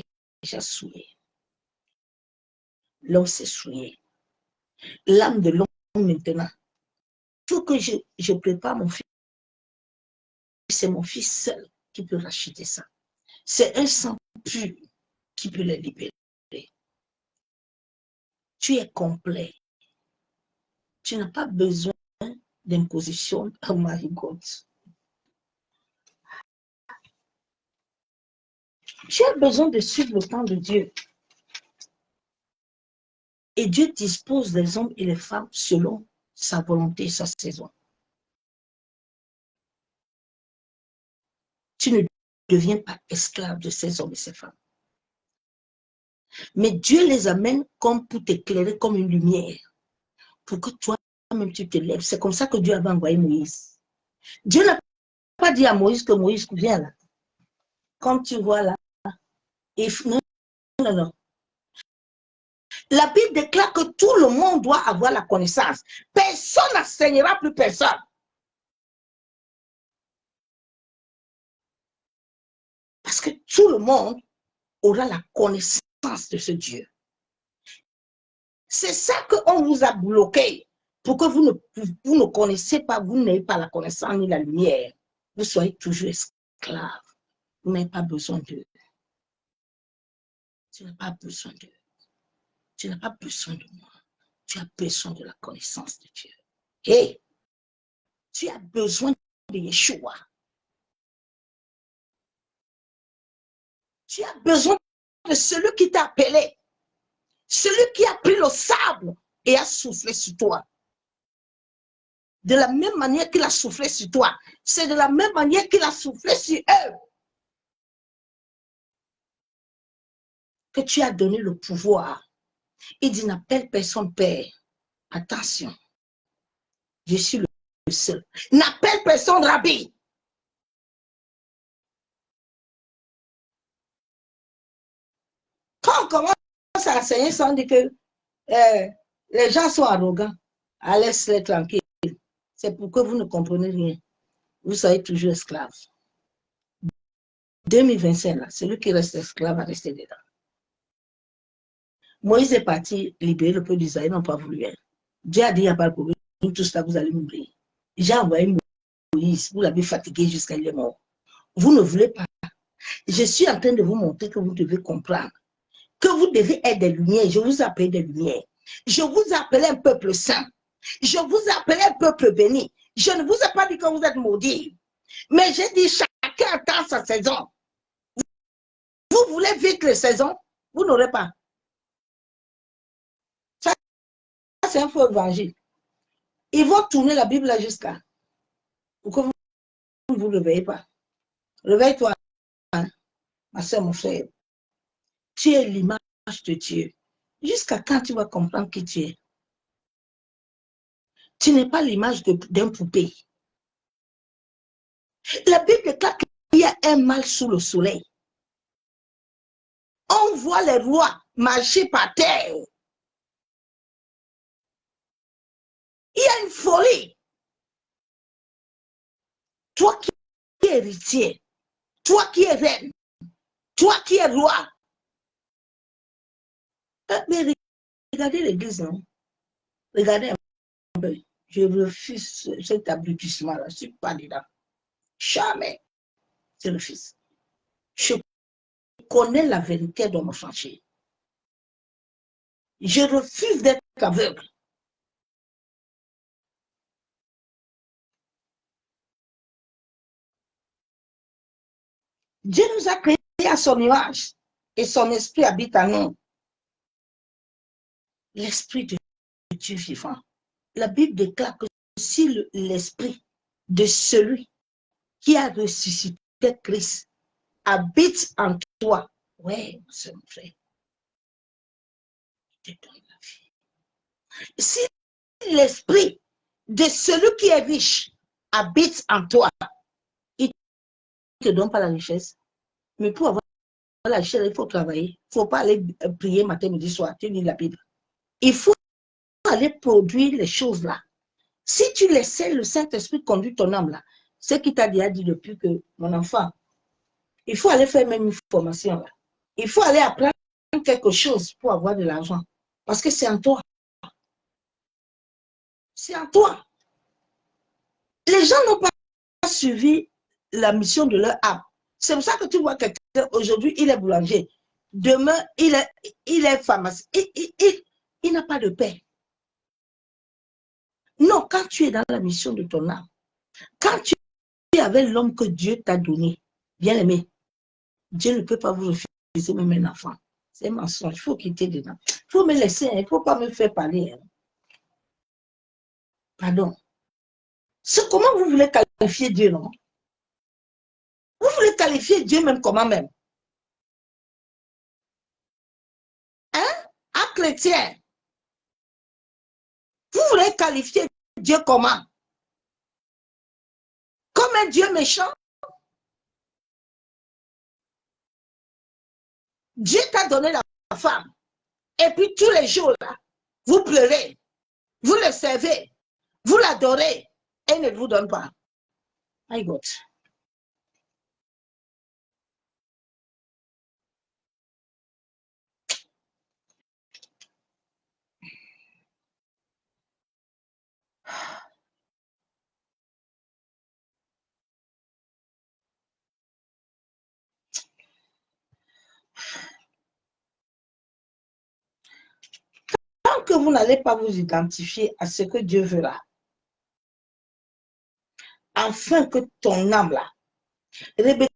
déjà souillé. L'homme s'est souillé. L'âme de l'homme maintenant. Il faut que je prépare mon fils. C'est mon fils seul qui peut racheter ça. C'est un sang pur qui peut les libérer. Tu es complet. Tu n'as pas besoin d'imposition. Oh my God. Tu as besoin de suivre le temps de Dieu. Et Dieu dispose des hommes et les femmes selon sa volonté et sa saison. Tu ne deviens pas esclave de ces hommes et ces femmes. Mais Dieu les amène comme pour t'éclairer comme une lumière. Pour que toi-même tu te lèves. C'est comme ça que Dieu avait envoyé Moïse. Dieu n'a pas dit à Moïse que Moïse viens là. Comme tu vois là. Et non, non, non. La Bible déclare que tout le monde doit avoir la connaissance. Personne n'enseignera plus personne. Parce que tout le monde aura la connaissance de ce Dieu. C'est ça qu'on vous a bloqué. Pour que vous ne connaissez pas, vous n'ayez pas la connaissance ni la lumière. Vous soyez toujours esclave. Vous n'avez pas besoin d'eux. Tu n'as pas besoin d'eux. Tu n'as pas besoin de moi. Tu as besoin de la connaissance de Dieu. Et tu as besoin de Yeshua. Tu as besoin de celui qui t'a appelé. Celui qui a pris le sable et a soufflé sur toi. De la même manière qu'il a soufflé sur toi. C'est de la même manière qu'il a soufflé sur eux. Que tu as donné le pouvoir. Il dit, n'appelle personne père. Attention. Je suis le seul. N'appelle personne rabbi. Quand on commence à enseigner, ça on dit que les gens sont arrogants. Laisse-les tranquilles. C'est pour que vous ne comprenez rien. Vous soyez toujours esclave. 2025, là, celui qui reste esclave va rester dedans. Moïse est parti libérer le peuple d'Israël, ils n'ont pas voulu. Dieu a dit, il n'y a pas de problème, tout ça, vous allez mourir. J'ai envoyé Moïse, vous l'avez fatigué jusqu'à il est mort. Vous ne voulez pas. Je suis en train de vous montrer que vous devez comprendre que vous devez être des lumières. Je vous appelle des lumières. Je vous appelle un peuple saint. Je vous appelle un peuple béni. Je ne vous ai pas dit que vous êtes maudits. Mais j'ai dit chacun attend sa saison. Vous voulez vivre les saisons, vous n'aurez pas. Ça, c'est un faux évangile. Ils vont tourner la Bible là jusqu'à pour que vous ne vous réveillez pas. Réveille-toi, hein, ma soeur, mon frère. Tu es l'image de Dieu. Jusqu'à quand tu vas comprendre qui tu es? Tu n'es pas l'image d'un poupée. La Bible déclare qu'il y a un mal sous le soleil. On voit les rois marcher par terre. Il y a une folie. Toi qui es héritier, toi qui es reine, toi qui es roi. Mais regardez l'église, non? Regardez un peu. Je refuse cet abrutissement-là. Je ne suis pas dedans. Jamais. Je refuse. Je connais la vérité de mon chantier. Je refuse d'être aveugle. Dieu nous a créés à son image et son esprit habite en nous. L'esprit de Dieu vivant. La Bible déclare que si l'esprit de celui qui a ressuscité Christ habite en toi, ouais, c'est mon frère, il te donne la vie. Si l'esprit de celui qui est riche habite en toi, il ne te donne pas la richesse. Mais pour avoir la richesse, il faut travailler. Il ne faut pas aller prier matin, midi, soir. Tu lis la Bible. Il faut aller produire les choses là. Si tu laissais le Saint-Esprit conduire ton âme là, ce qu'il t'a déjà dit depuis que mon enfant, il faut aller faire même une formation là. Il faut aller apprendre quelque chose pour avoir de l'argent. Parce que c'est en toi. C'est en toi. Les gens n'ont pas suivi la mission de leur âme. C'est pour ça que tu vois quelqu'un, aujourd'hui, il est boulanger. Demain, il est pharmacien. Il n'a pas de paix. Non, quand tu es dans la mission de ton âme, quand tu es avec l'homme que Dieu t'a donné, bien aimé, Dieu ne peut pas vous refuser même un enfant. C'est un mensonge. Il faut quitter dedans. Il faut me laisser. Il ne faut pas me faire parler. Pardon. C'est comment vous voulez qualifier Dieu, non? Vous voulez qualifier Dieu même comment même? Hein? Un chrétien. Vous voulez qualifier Dieu comment? Comme un Dieu méchant? Dieu t'a donné la femme. Et puis tous les jours, là, vous pleurez, vous le servez, vous l'adorez, et il ne vous donne pas. My God. Tant que vous n'allez pas vous identifier à ce que Dieu veut là, afin que ton âme là, Rebecca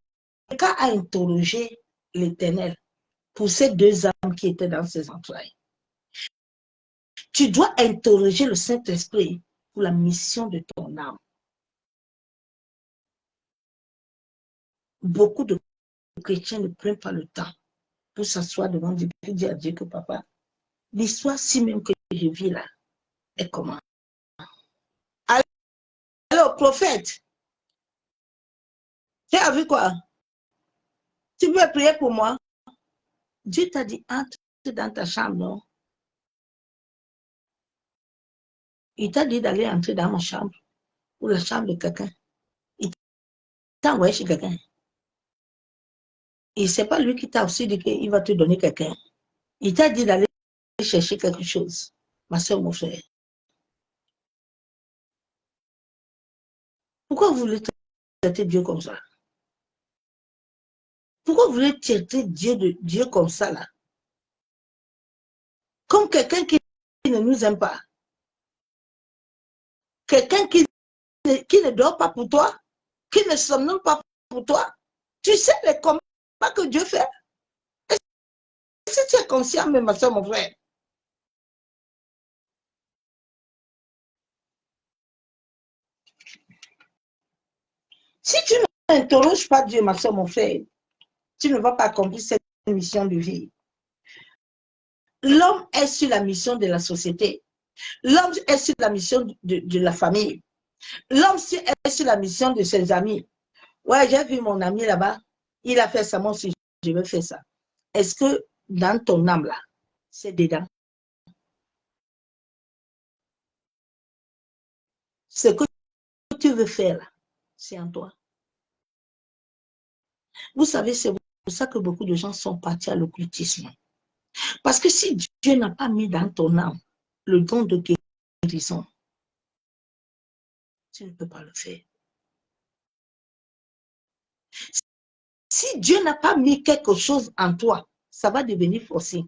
a interrogé l'Éternel pour ces deux âmes qui étaient dans ses entrailles. Tu dois interroger le Saint-Esprit pour la mission de ton âme. Beaucoup de chrétiens ne prennent pas le temps pour s'asseoir devant Dieu et dire à Dieu que papa, l'histoire si même que je vis là est comment? Alors, prophète, tu as vu quoi? Tu peux prier pour moi? Dieu t'a dit, entre dans ta chambre, non? Il t'a dit d'aller entrer dans ma chambre ou la chambre de quelqu'un. Il t'a envoyé chez quelqu'un. Et ce n'est pas lui qui t'a aussi dit qu'il va te donner quelqu'un. Il t'a dit d'aller chercher quelque chose. Ma soeur, mon frère. Pourquoi vous voulez traiter Dieu comme ça? Pourquoi vous voulez traiter Dieu comme ça là? Comme quelqu'un qui ne nous aime pas. Quelqu'un qui ne dort pas pour toi, qui ne somnole pas pour toi. Tu sais les combats que Dieu fait? Est-ce que tu es conscient, mais ma soeur, mon frère? Si tu n'interroges pas Dieu, ma soeur, mon frère, tu ne vas pas accomplir cette mission de vie. L'homme est sur la mission de la société. L'homme est sur la mission de la famille. L'homme est sur la mission de ses amis. Ouais, j'ai vu mon ami là-bas, il a fait ça, moi aussi, je veux faire ça. Est-ce que dans ton âme là, c'est dedans? Ce que tu veux faire là, c'est en toi. Vous savez, c'est pour ça que beaucoup de gens sont partis à l'occultisme. Parce que si Dieu n'a pas mis dans ton âme le don de guérison, tu ne peux pas le faire. Si Dieu n'a pas mis quelque chose en toi, ça va devenir forcé.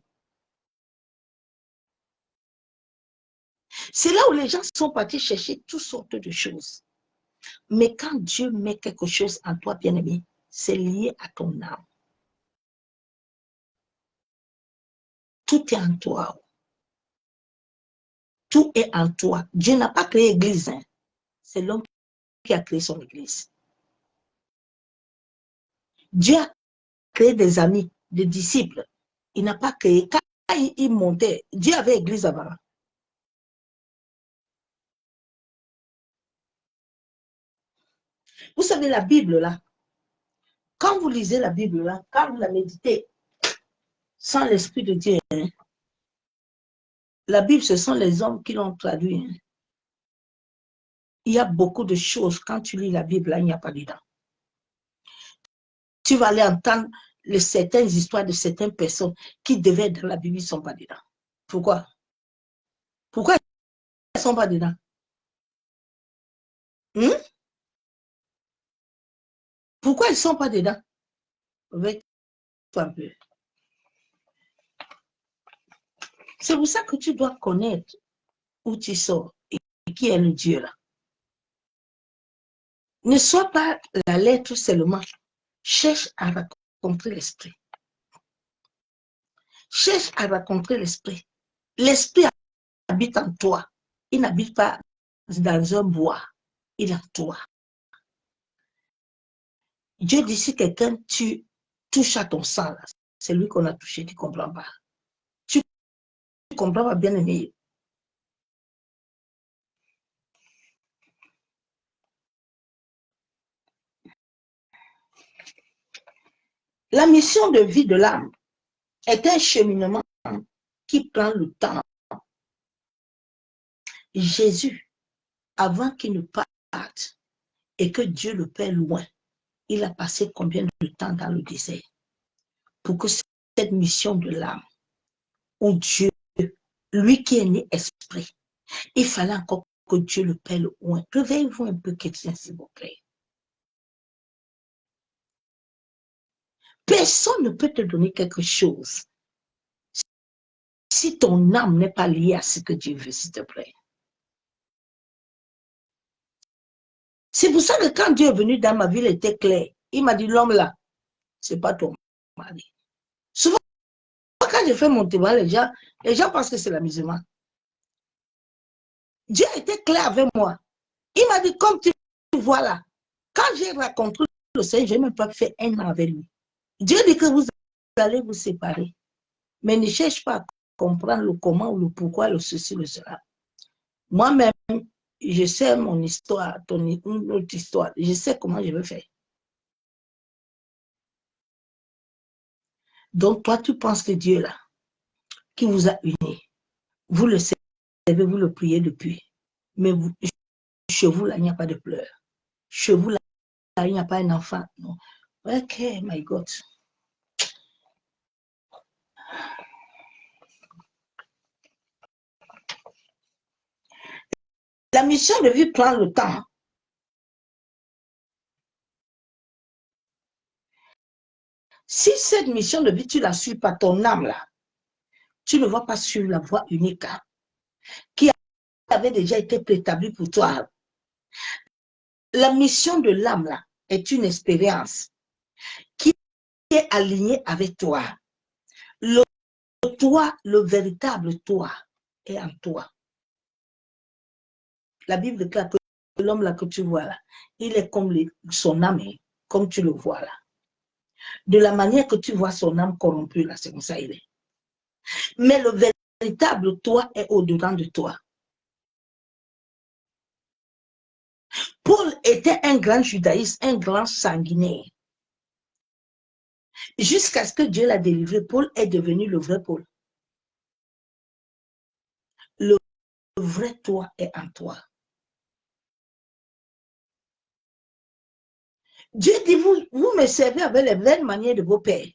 C'est là où les gens sont partis chercher toutes sortes de choses. Mais quand Dieu met quelque chose en toi, bien-aimé, c'est lié à ton âme. Tout est en toi. Tout est en toi. Dieu n'a pas créé l'église. Hein. C'est l'homme qui a créé son église. Dieu a créé des amis, des disciples. Il n'a pas créé. Quand il montait, Dieu avait église avant. Vous savez, la Bible, là, quand vous lisez la Bible, là, quand vous la méditez, sans l'Esprit de Dieu, hein, la Bible, ce sont les hommes qui l'ont traduit. Hein. Il y a beaucoup de choses, quand tu lis la Bible, là, il n'y a pas dedans. Tu vas aller entendre certaines histoires de certaines personnes qui devaient être dans la Bible, ils ne sont pas dedans. Pourquoi? Pourquoi ils ne sont pas dedans? Pourquoi ils ne sont pas dedans? Un peu. C'est pour ça que tu dois connaître où tu sors et qui est le Dieu là. Ne sois pas la lettre seulement. Cherche à rencontrer l'esprit. Cherche à rencontrer l'esprit. L'esprit habite en toi. Il n'habite pas dans un bois. Il est en toi. Dieu dit si quelqu'un tu touches à ton sang, c'est lui qu'on a touché, tu ne comprends pas. Tu ne comprends pas, bien aimé. La mission de vie de l'âme est un cheminement qui prend le temps. Jésus, avant qu'il ne parte et que Dieu le paie loin, il a passé combien de temps dans le désert pour que cette mission de l'âme, où Dieu, lui qui est né esprit, il fallait encore que Dieu le paie loin. Réveillez-vous un peu, chrétien, s'il vous plaît. Personne ne peut te donner quelque chose si ton âme n'est pas liée à ce que Dieu veut, s'il te plaît. C'est pour ça que quand Dieu est venu dans ma vie, il était clair. Il m'a dit, l'homme là, ce n'est pas ton mari. Souvent, quand je fais mon témoignage, les gens pensent que c'est la musulmane. Dieu était clair avec moi. Il m'a dit, comme tu vois là, quand j'ai rencontré le Seigneur, je n'ai même pas fait un an avec lui. Dieu dit que vous allez vous séparer. Mais ne cherche pas à comprendre le comment ou le pourquoi, le ceci, le cela. Moi-même, je sais mon histoire, une autre histoire. Je sais comment je vais faire. Donc, toi, tu penses que Dieu, là, qui vous a unis, vous le savez, vous le priez depuis. Mais vous, chez vous, là, il n'y a pas de pleurs. Chez vous, là, il n'y a pas un enfant. Non. Ok, my God. La mission de vie prend le temps. Si cette mission de vie, tu ne la suis pas, ton âme, là, tu ne vas pas suivre la voie unique hein, qui avait déjà été préétablie pour toi. La mission de l'âme, là, est une expérience qui est alignée avec toi. Le toi, le véritable toi, est en toi. La Bible déclare que l'homme là que tu vois là, il est comme son âme, comme tu le vois là. De la manière que tu vois son âme corrompue là, c'est comme ça il est. Mais le véritable toi est au-dedans de toi. Paul était un grand judaïste, un grand sanguinaire. Jusqu'à ce que Dieu l'a délivré, Paul est devenu le vrai Paul. Le vrai toi est en toi. Dieu dit, vous me servez avec les vraies manières de vos pères.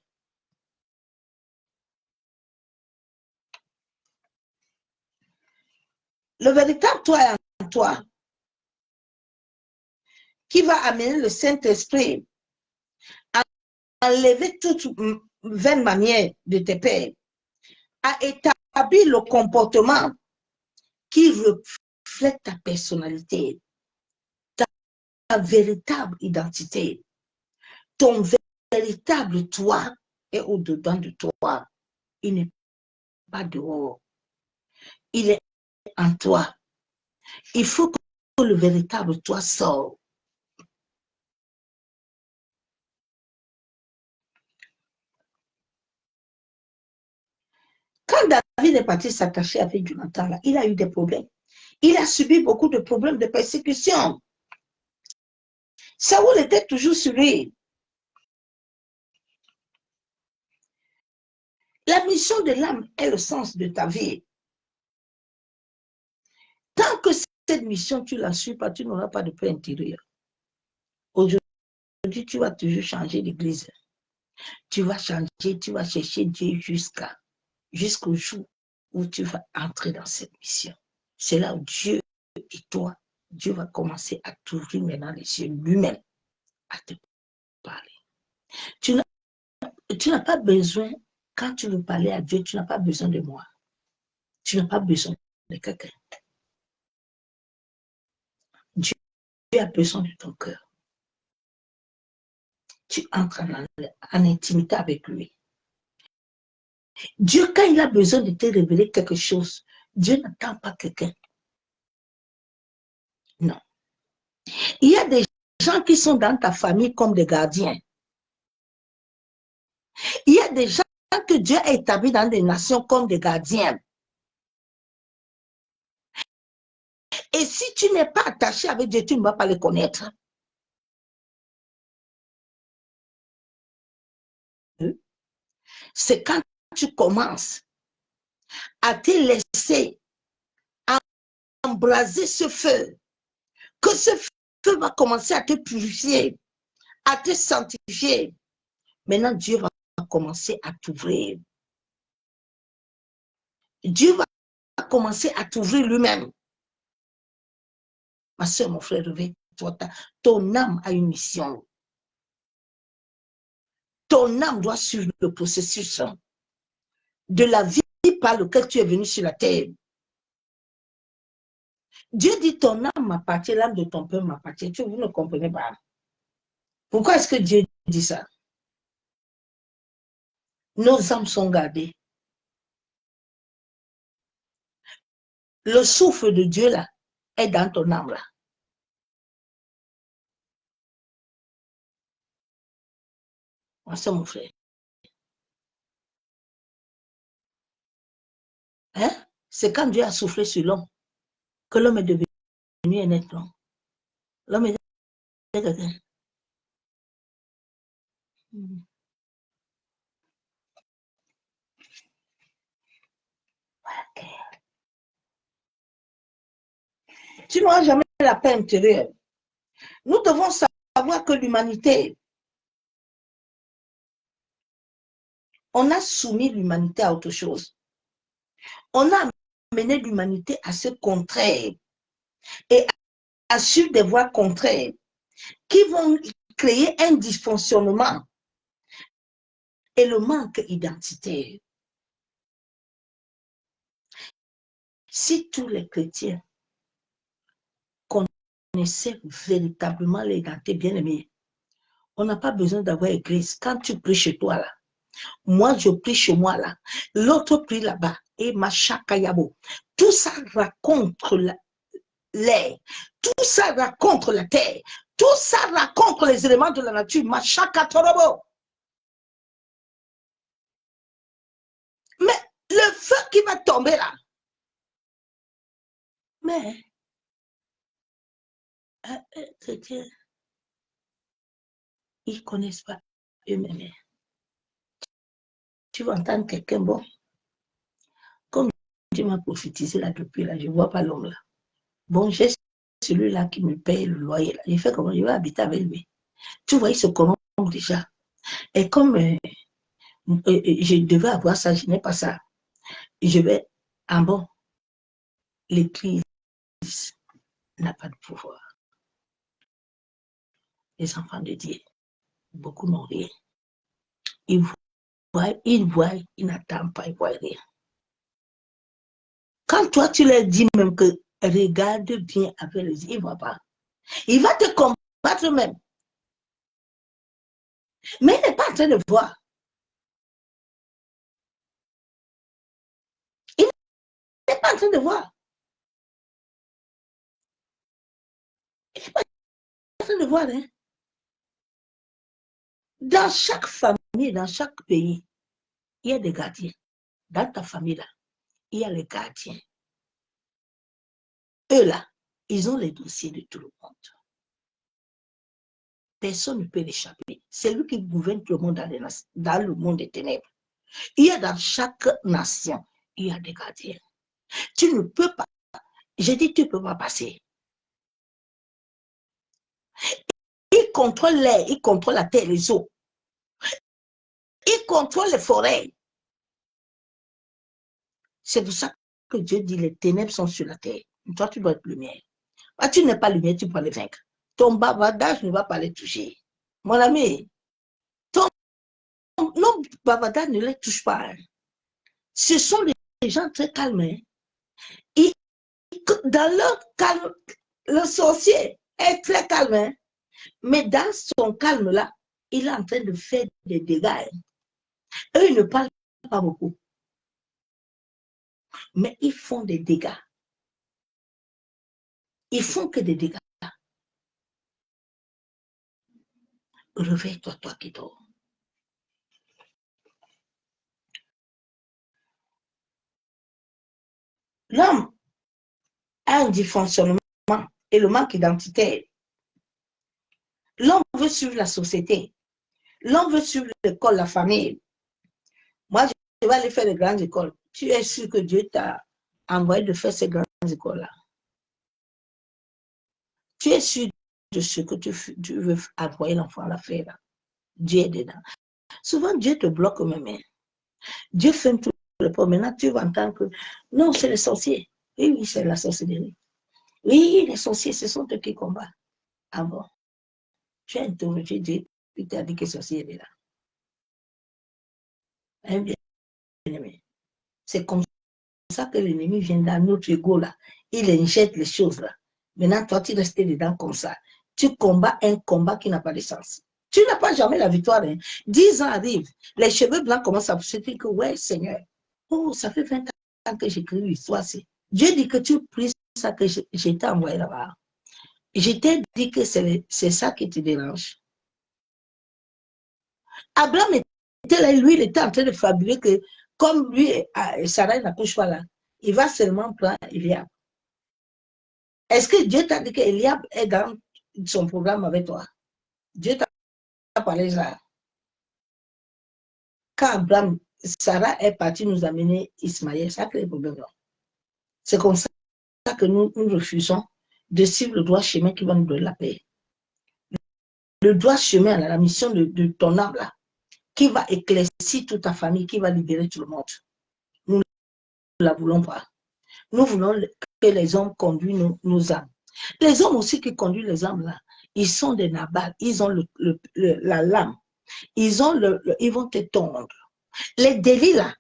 Le véritable toi est en toi, qui va amener le Saint-Esprit à enlever toute vaine manière de tes pères, à établir le comportement qui reflète ta personnalité, ta véritable identité. Ton véritable toi est au-dedans de toi. Il n'est pas dehors. Il est en toi. Il faut que le véritable toi sorte. Quand David est parti s'attacher avec Jonathan, là, il a eu des problèmes. Il a subi beaucoup de problèmes de persécution. Saoul était toujours sur lui. La mission de l'âme est le sens de ta vie. Tant que cette mission, tu ne la suis pas, tu n'auras pas de paix intérieure. Aujourd'hui, tu vas toujours changer d'église. Tu vas changer, tu vas chercher Dieu jusqu'au jour où tu vas entrer dans cette mission. C'est là où Dieu et toi, Dieu va commencer à t'ouvrir maintenant les yeux lui-même, à te parler. Tu n'as pas besoin, quand tu veux parler à Dieu, tu n'as pas besoin de moi. Tu n'as pas besoin de quelqu'un. Dieu a besoin de ton cœur. Tu entres en intimité avec lui. Dieu, quand il a besoin de te révéler quelque chose, Dieu n'attend pas quelqu'un. Non. Il y a des gens qui sont dans ta famille comme des gardiens. Il y a des gens que Dieu a établis dans des nations comme des gardiens. Et si tu n'es pas attaché avec Dieu, tu ne vas pas les connaître. C'est quand tu commences à te laisser embraser ce feu, que ce feu va commencer à te purifier, à te sanctifier. Maintenant, Dieu va commencer à t'ouvrir. Dieu va commencer à t'ouvrir lui-même. Ma soeur, mon frère, réveille-toi. Ton âme a une mission. Ton âme doit suivre le processus de la vie par lequel tu es venu sur la terre. Dieu dit ton âme m'appartient, l'âme de ton père m'appartient. Vous ne comprenez pas. Pourquoi est-ce que Dieu dit ça? Nos âmes sont gardées. Le souffle de Dieu là est dans ton âme là. C'est mon frère. Hein? C'est quand Dieu a soufflé sur l'homme que l'homme est devenu un être. L'homme est quelqu'un. Tu n'auras jamais la paix intérieure. Nous devons savoir que l'humanité, on a soumis l'humanité à autre chose. On a amené l'humanité à ce contraire et à suivre des voies contraires qui vont créer un dysfonctionnement et le manque d'identité. Si tous les chrétiens connaissaient véritablement l'identité bien-aimée, on n'a pas besoin d'avoir église. Quand tu pries chez toi là, moi je prie chez moi là, l'autre prie là-bas, et Machakayabo. Tout ça raconte l'air, tout ça raconte la terre, tout ça raconte les éléments de la nature. Machakatorobo. Mais le feu qui va tomber là, mais chrétiens, ils ne connaissent pas eux-mêmes. Tu vas entendre quelqu'un, bon, comme Dieu m'a prophétisé là depuis là, je ne vois pas l'homme là. Bon, j'ai celui-là qui me paye le loyer là. Il fait comment? Je vais habiter avec lui. Tu vois, il se corrompt déjà. Et comme je devais avoir ça, je n'ai pas ça. Je vais en bon. L'église n'a pas de pouvoir. Les enfants de Dieu, beaucoup n'ont rien. Ils voient, ils n'attendent pas, ils voient rien. Quand toi, tu leur dis même que regarde bien avec les yeux, il ne voit pas. Il va te combattre même. Mais il n'est pas en train de voir. Il n'est pas en train de voir. Il n'est pas en train de voir. Hein? Dans chaque famille, dans chaque pays, il y a des gardiens. Dans ta famille, là, il y a les gardiens. Eux, là, ils ont les dossiers de tout le monde. Personne ne peut l'échapper. C'est lui qui gouverne le monde dans le monde des ténèbres. Il y a dans chaque nation, il y a des gardiens. Tu ne peux pas, j'ai dit, tu ne peux pas passer. Il contrôle l'air, il contrôle la terre, les eaux. Il contrôle les forêts. C'est pour ça que Dieu dit, les ténèbres sont sur la terre. Toi, tu dois être lumière. Ah, tu n'es pas lumière, tu peux les vaincre. Ton bavardage ne va pas les toucher. Mon ami, ton bavardage ne les touche pas. Ce sont des gens très calmes. Dans leur calme, le sorcier est très calme. Mais dans son calme-là, il est en train de faire des dégâts. Eux, ils ne parlent pas beaucoup. Mais ils font des dégâts. Ils font que des dégâts. Réveille-toi, toi qui dors. L'homme a un dysfonctionnement et le manque identitaire. L'homme veut suivre la société. L'homme veut suivre l'école, la famille. Moi, je vais aller faire les grandes écoles. Tu es sûr que Dieu t'a envoyé de faire ces grandes écoles-là? Tu es sûr de ce que tu veux envoyer l'enfant à la faire là? Dieu est dedans. Souvent, Dieu te bloque même. Dieu fait tout le problème. Maintenant, tu vas entendre que non, c'est les sorciers. Oui, oui, c'est la sorcellerie. Oui, les sorciers, ce sont eux qui combattent. Ah bon? Tu as interrogé Dieu, puis tu as dit que le sorcier est là. Hein, bien aimé. C'est comme ça que l'ennemi vient dans notre ego là. Il injecte les choses là. Maintenant, toi, tu restes dedans comme ça. Tu combats un combat qui n'a pas de sens. Tu n'as pas jamais la victoire. Hein. 10 ans arrivent, les cheveux blancs commencent à pousser. Tu dis que, ouais, Seigneur, oh, ça fait 20 ans que j'écris l'histoire. Dieu dit que tu pries ça que je t'ai envoyé là-bas. Je t'ai dit que c'est ça qui te dérange. Abraham était là, lui, il était en train de fabuler que, comme lui, Sarah n'accouche pas là, il va seulement prendre Eliab. Est-ce que Dieu t'a dit qu'Eliab est dans son programme avec toi? Dieu t'a parlé ça. Quand Abraham, Sarah est partie nous amener Ismaël, ça crée le problème. C'est comme ça que nous refusons de suivre le droit chemin qui va nous donner la paix. Le droit chemin, la mission de ton âme, là, qui va éclaircir toute ta famille, qui va libérer tout le monde. Nous ne la voulons pas. Nous voulons que les hommes conduisent nos âmes. Les hommes aussi qui conduisent les âmes, là, ils sont des nabals, ils ont la lame, ils vont te tondre. Les délits, là,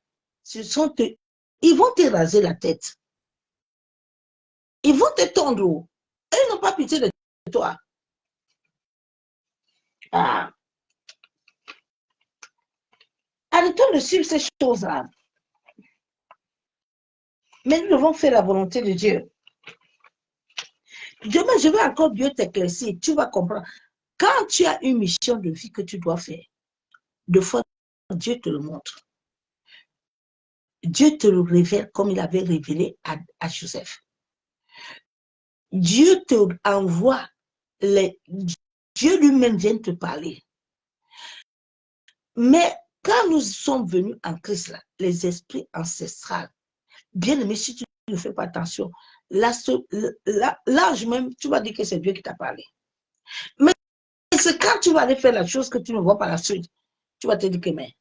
ils vont te raser la tête. Ils vont te tondre. Ils n'ont pas pitié de toi. Ah. Arrêtons de suivre ces choses-là. Mais nous devons faire la volonté de Dieu. Demain, je vais encore Dieu t'éclaircir. Tu vas comprendre. Quand tu as une mission de vie que tu dois faire, de fois, Dieu te le montre. Dieu te le révèle comme il avait révélé à Joseph. Dieu te envoie, Dieu lui-même vient te parler. Mais quand nous sommes venus en Christ, là, les esprits ancestrales, bien aimé, si tu ne fais pas attention, l'âge même, tu vas dire que c'est Dieu qui t'a parlé. Mais c'est quand tu vas aller faire la chose que tu ne vois pas la suite, tu vas te dire que mais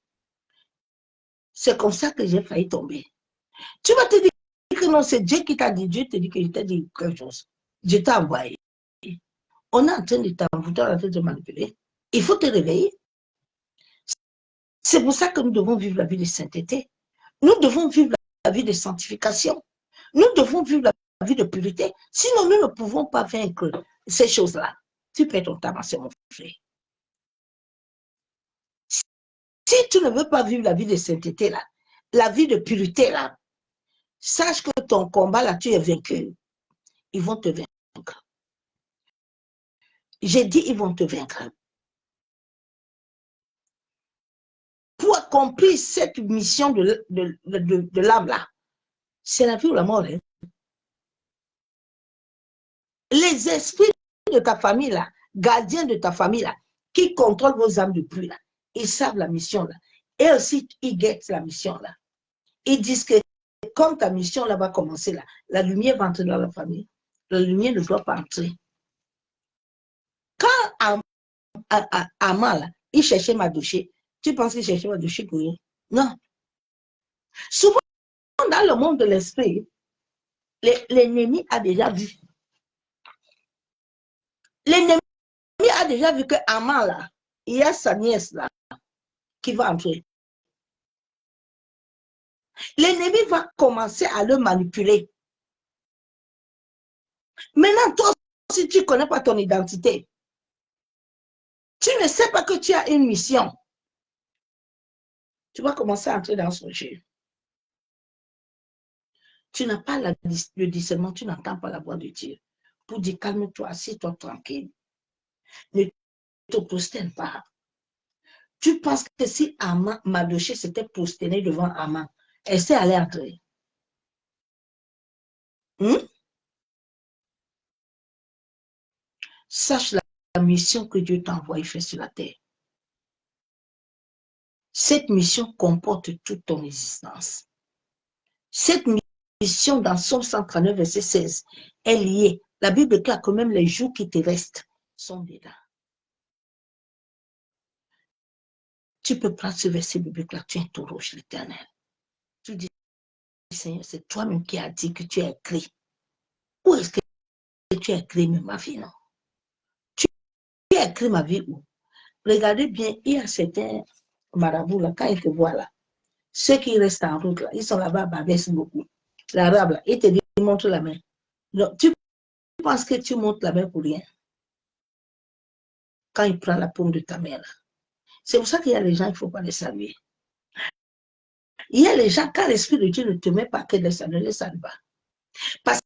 c'est comme ça que j'ai failli tomber. Tu vas te dire que non, c'est Dieu qui t'a dit, Dieu te dit que je t'ai dit quelque chose. Dieu t'a envoyé. On est en train de t'envoûter, en train de te manipuler. Il faut te réveiller. C'est pour ça que nous devons vivre la vie de sainteté. Nous devons vivre la vie de sanctification. Nous devons vivre la vie de pureté. Sinon, nous ne pouvons pas vaincre ces choses-là. Tu perds ton temps, mon frère. Si tu ne veux pas vivre la vie de sainteté, là, la vie de pureté, là, sache que ton combat, là, tu es vaincu. Ils vont te vaincre. J'ai dit, ils vont te vaincre. Pour accomplir cette mission de l'âme, là, c'est la vie ou la mort. Hein. Les esprits de ta famille, là, gardiens de ta famille, là, qui contrôlent vos âmes de pluie, là, ils savent la mission, là. Et aussi, ils guettent la mission, là. Ils disent que comme ta mission, là, va commencer, là, la lumière va entrer dans la famille. La lumière ne doit pas entrer. Quand Aman, là, il cherchait ma douche, tu penses qu'il cherchait ma douche pour rien? Non. Souvent, dans le monde de l'esprit, l'ennemi a déjà vu. L'ennemi a déjà vu que Aman, là, il y a sa nièce, là, qui va entrer. L'ennemi va commencer à le manipuler. Maintenant, toi, si tu ne connais pas ton identité, tu ne sais pas que tu as une mission, tu vas commencer à entrer dans son jeu. Tu n'as pas le discernement, tu n'entends pas la voix de Dieu. Pour dire, calme-toi, assieds-toi tranquille. Ne te prosterne pas. Tu penses que si Mardochée s'était prosterné devant Aman, elle s'est allée entrer. Sache la mission que Dieu t'a envoyée faire sur la terre. Cette mission comporte toute ton existence. Cette mission dans Somme 139, verset 16, est liée. La Bible déclare que même les jours qui te restent sont dedans. Tu peux prendre ce verset biblique-là, tu interroges l'Éternel. Tu dis, Seigneur, c'est toi-même qui as dit que tu as écrit. Où est-ce que tu as écrit ma vie, non? Tu as écrit ma vie où? Regardez bien, il y a certains marabouts là, quand ils te voient là, ceux qui restent en route là, ils sont là-bas, babaissent beaucoup. L'arabe là, il te dit, montre la main. Donc, tu penses que tu montres la main pour rien? Quand il prend la paume de ta main là. C'est pour ça qu'il y a les gens, il ne faut pas les saluer. Il y a les gens, quand l'Esprit de Dieu ne te met pas que les saluer, ne les salue pas. Parce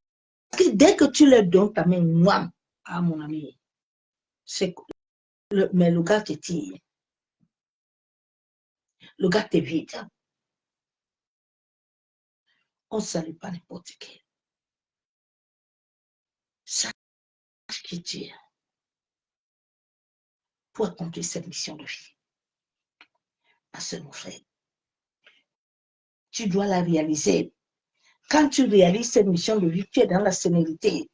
que dès que tu leur donnes ta main, moi, ah mon ami, mais le gars te tire. Le gars te vide. On ne salue pas n'importe qui. Sache qui tu es pour accomplir cette mission de vie. À ce mon frère, tu dois la réaliser. Quand tu réalises cette mission de vie, tu es dans la sérénité,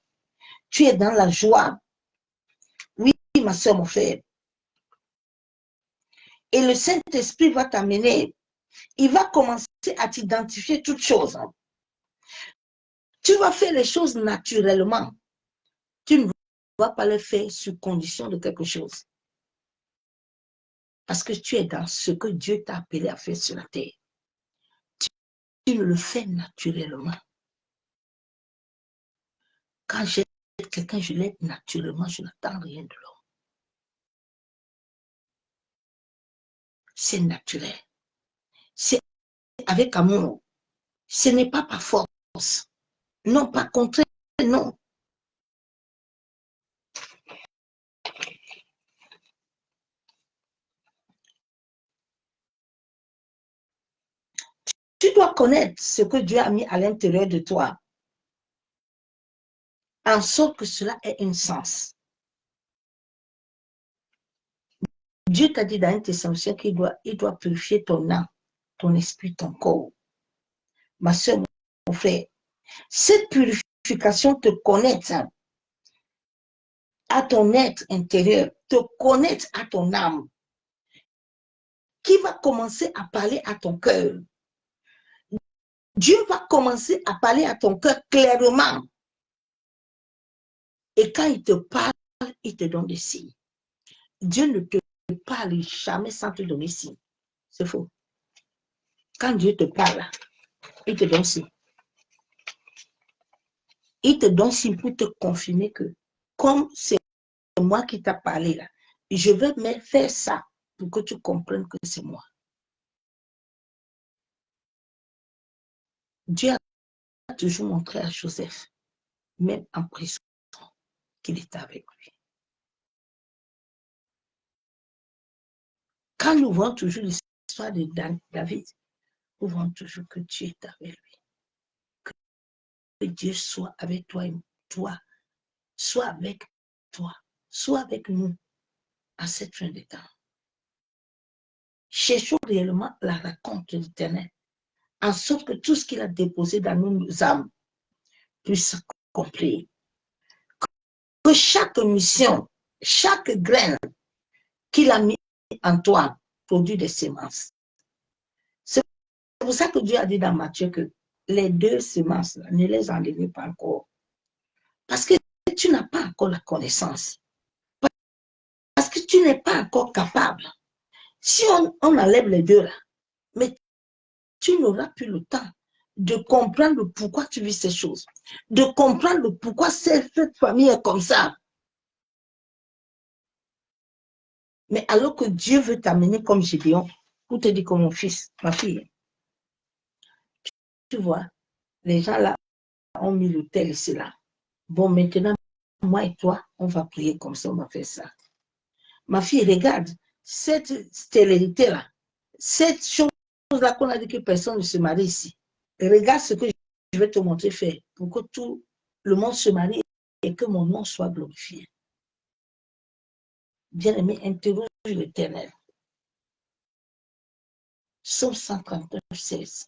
tu es dans la joie. Oui, ma soeur, mon frère. Et le Saint-Esprit va t'amener. Il va commencer à t'identifier toutes choses. Tu vas faire les choses naturellement. Tu ne vas pas les faire sous condition de quelque chose. Parce que tu es dans ce que Dieu t'a appelé à faire sur la terre. Tu le fais naturellement. Quand j'aide quelqu'un, je l'aide naturellement, je n'attends rien de l'homme. C'est naturel. C'est avec amour. Ce n'est pas par force. Non, pas contraire, non. Tu dois connaître ce que Dieu a mis à l'intérieur de toi, en sorte que cela ait un sens. Dieu t'a dit dans une Thessaloniciens qu'il doit purifier ton âme, ton esprit, ton corps. Ma soeur, mon frère, cette purification te connecte à ton être intérieur, te connecte à ton âme, qui va commencer à parler à ton cœur. Dieu va commencer à parler à ton cœur clairement. Et quand il te parle, il te donne des signes. Dieu ne te parle jamais sans te donner signe. C'est faux. Quand Dieu te parle, il te donne signe. Il te donne signe pour te confirmer que, comme c'est moi qui t'ai parlé là, je vais me faire ça pour que tu comprennes que c'est moi. Dieu a toujours montré à Joseph, même en prison, qu'il était avec lui. Quand nous voyons toujours l'histoire de David, nous voyons toujours que Dieu est avec lui. Que Dieu soit avec toi et toi, soit avec toi, soit avec nous. à cette fin de temps. Cherchons réellement la rencontre de l'Éternel, en sorte que tout ce qu'il a déposé dans nos âmes puisse s'accomplir. Que chaque mission, chaque graine qu'il a mis en toi produit des semences. C'est pour ça que Dieu a dit dans Matthieu que les 2 semences, ne les enlevez pas encore. Parce que tu n'as pas encore la connaissance. Parce que tu n'es pas encore capable. Si on enlève les 2 là, mais tu n'auras plus le temps de comprendre pourquoi tu vis ces choses, de comprendre pourquoi cette famille est comme ça. Mais alors que Dieu veut t'amener comme Gédéon, pour te dire comme mon fils, ma fille, tu vois, les gens là ont mis le tel et cela. Bon, maintenant, moi et toi, on va prier comme ça, on va faire ça. Ma fille, regarde, cette stérilité-là, cette chose-là qu'on a dit que personne ne se marie ici. Regarde ce que je vais te montrer faire pour que tout le monde se marie et que mon nom soit glorifié. Bien-aimé, interroge l'Éternel. Psaume 139, 16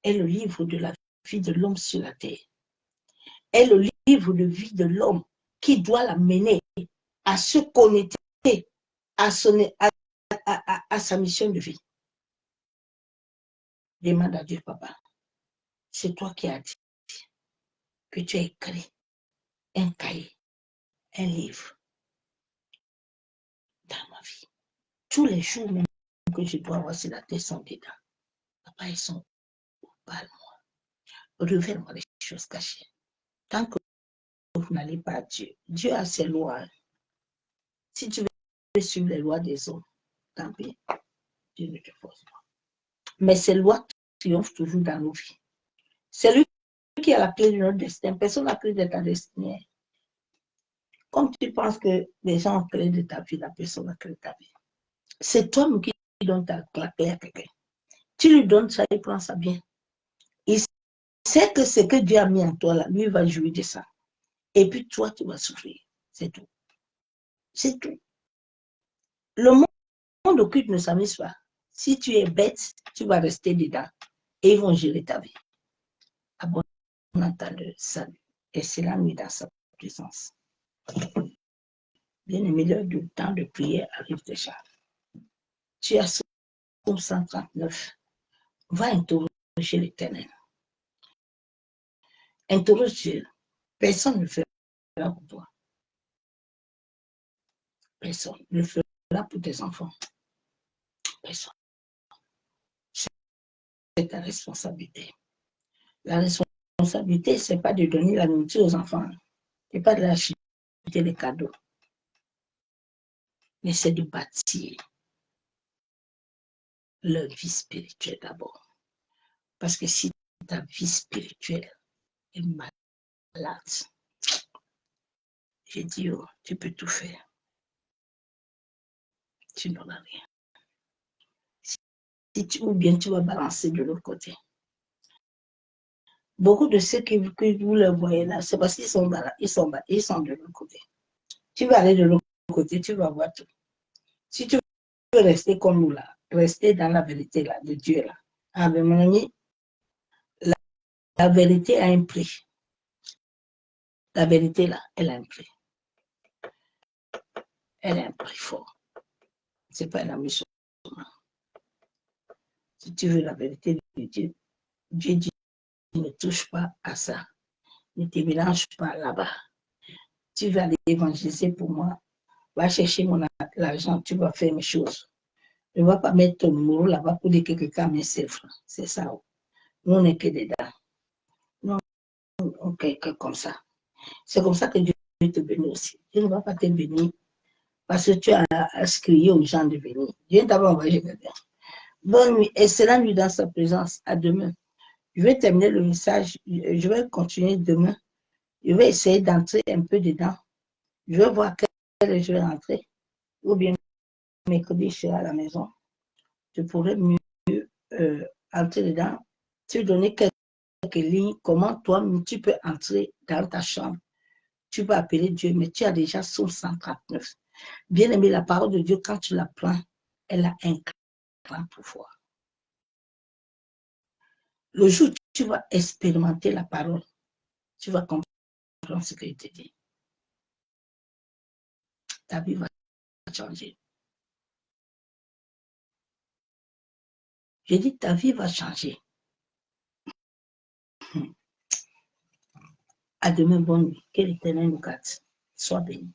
est le livre de la vie de l'homme sur la terre. Est le livre de vie de l'homme qui doit l'amener à se connecter à sa mission de vie. Demande à Dieu, papa, c'est toi qui as dit que tu as écrit un cahier, un livre dans ma vie. Tous les jours même que je dois avoir sur la terre sont dedans. Papa, ils sont parle-moi. Révèle-moi les choses cachées. Tant que vous n'allez pas à Dieu, Dieu a ses lois. Si tu veux suivre les lois des hommes, tant pis, Dieu ne te force pas. Mais ces lois triomphent toujours dans nos vies. C'est lui qui a la clé de notre destin. Personne n'a la clé de ta destinée. Comme tu penses que les gens ont la clé de ta vie, la personne a la clé de ta vie. C'est toi qui donnes la clé à quelqu'un. Tu lui donnes ça, il prend ça bien. Il sait que ce que Dieu a mis en toi, là, lui va jouir de ça. Et puis toi, tu vas souffrir. C'est tout. C'est tout. Le monde occulte ne s'amuse pas. Si tu es bête, tu vas rester dedans. Et ils vont gérer ta vie. À bon entendeur, salut. Et c'est la nuit dans sa présence. Bien aimé, l'heure du temps de prière arrive déjà. Tu as Psaume 139. Va interroger l'Éternel. Interroge Dieu. Personne ne le fera pour toi. Personne ne le fera pour tes enfants. Personne. C'est ta responsabilité. La responsabilité, ce n'est pas de donner la nourriture aux enfants. Ce n'est pas de l'acheter des cadeaux. Mais c'est de bâtir leur vie spirituelle d'abord. Parce que si ta vie spirituelle est malade, j'ai dit, oh, tu peux tout faire. Tu n'auras rien. Ou bien tu vas balancer de l'autre côté. Beaucoup de ceux que vous les voyez là, c'est parce qu'ils sont de l'autre côté. Tu vas aller de l'autre côté, tu vas voir tout. Si tu veux rester comme nous là, rester dans la vérité là, de Dieu là, avec mon ami, la vérité a un prix. La vérité là, elle a un prix. Elle a un prix fort. Ce n'est pas une mission. Si tu veux la vérité de Dieu, Dieu dit, ne touche pas à ça. Ne te mélange pas là-bas. Tu vas aller évangéliser pour moi. Va chercher l'argent, tu vas faire mes choses. Ne va pas mettre ton numéro là-bas pour dire que quelqu'un met ses francs. C'est ça. Nous, on n'est que dedans. Non, on quelqu'un comme ça. C'est comme ça que Dieu te bénit aussi. Dieu ne va pas te bénir parce que tu as crié aux gens de venir. Dieu t'a envoyé quelqu'un. Bonne nuit. Excellente nuit dans sa présence. À demain. Je vais terminer le message. Je vais continuer demain. Je vais essayer d'entrer un peu dedans. Je vais voir quelle je vais rentrer. Ou bien mercredi, je serai à la maison. Je pourrais mieux entrer dedans. Tu donner quelques lignes. Comment toi, tu peux entrer dans ta chambre. Tu peux appeler Dieu, mais tu as déjà Psaume 139. Bien aimé, la parole de Dieu, quand tu la prends, elle a un grand pouvoir. Le jour où tu vas expérimenter la parole, tu vas comprendre ce qu'il te dit. Ta vie va changer. Je dis, ta vie va changer. À demain, bonne nuit. Que l'Éternel nous garde. Sois béni.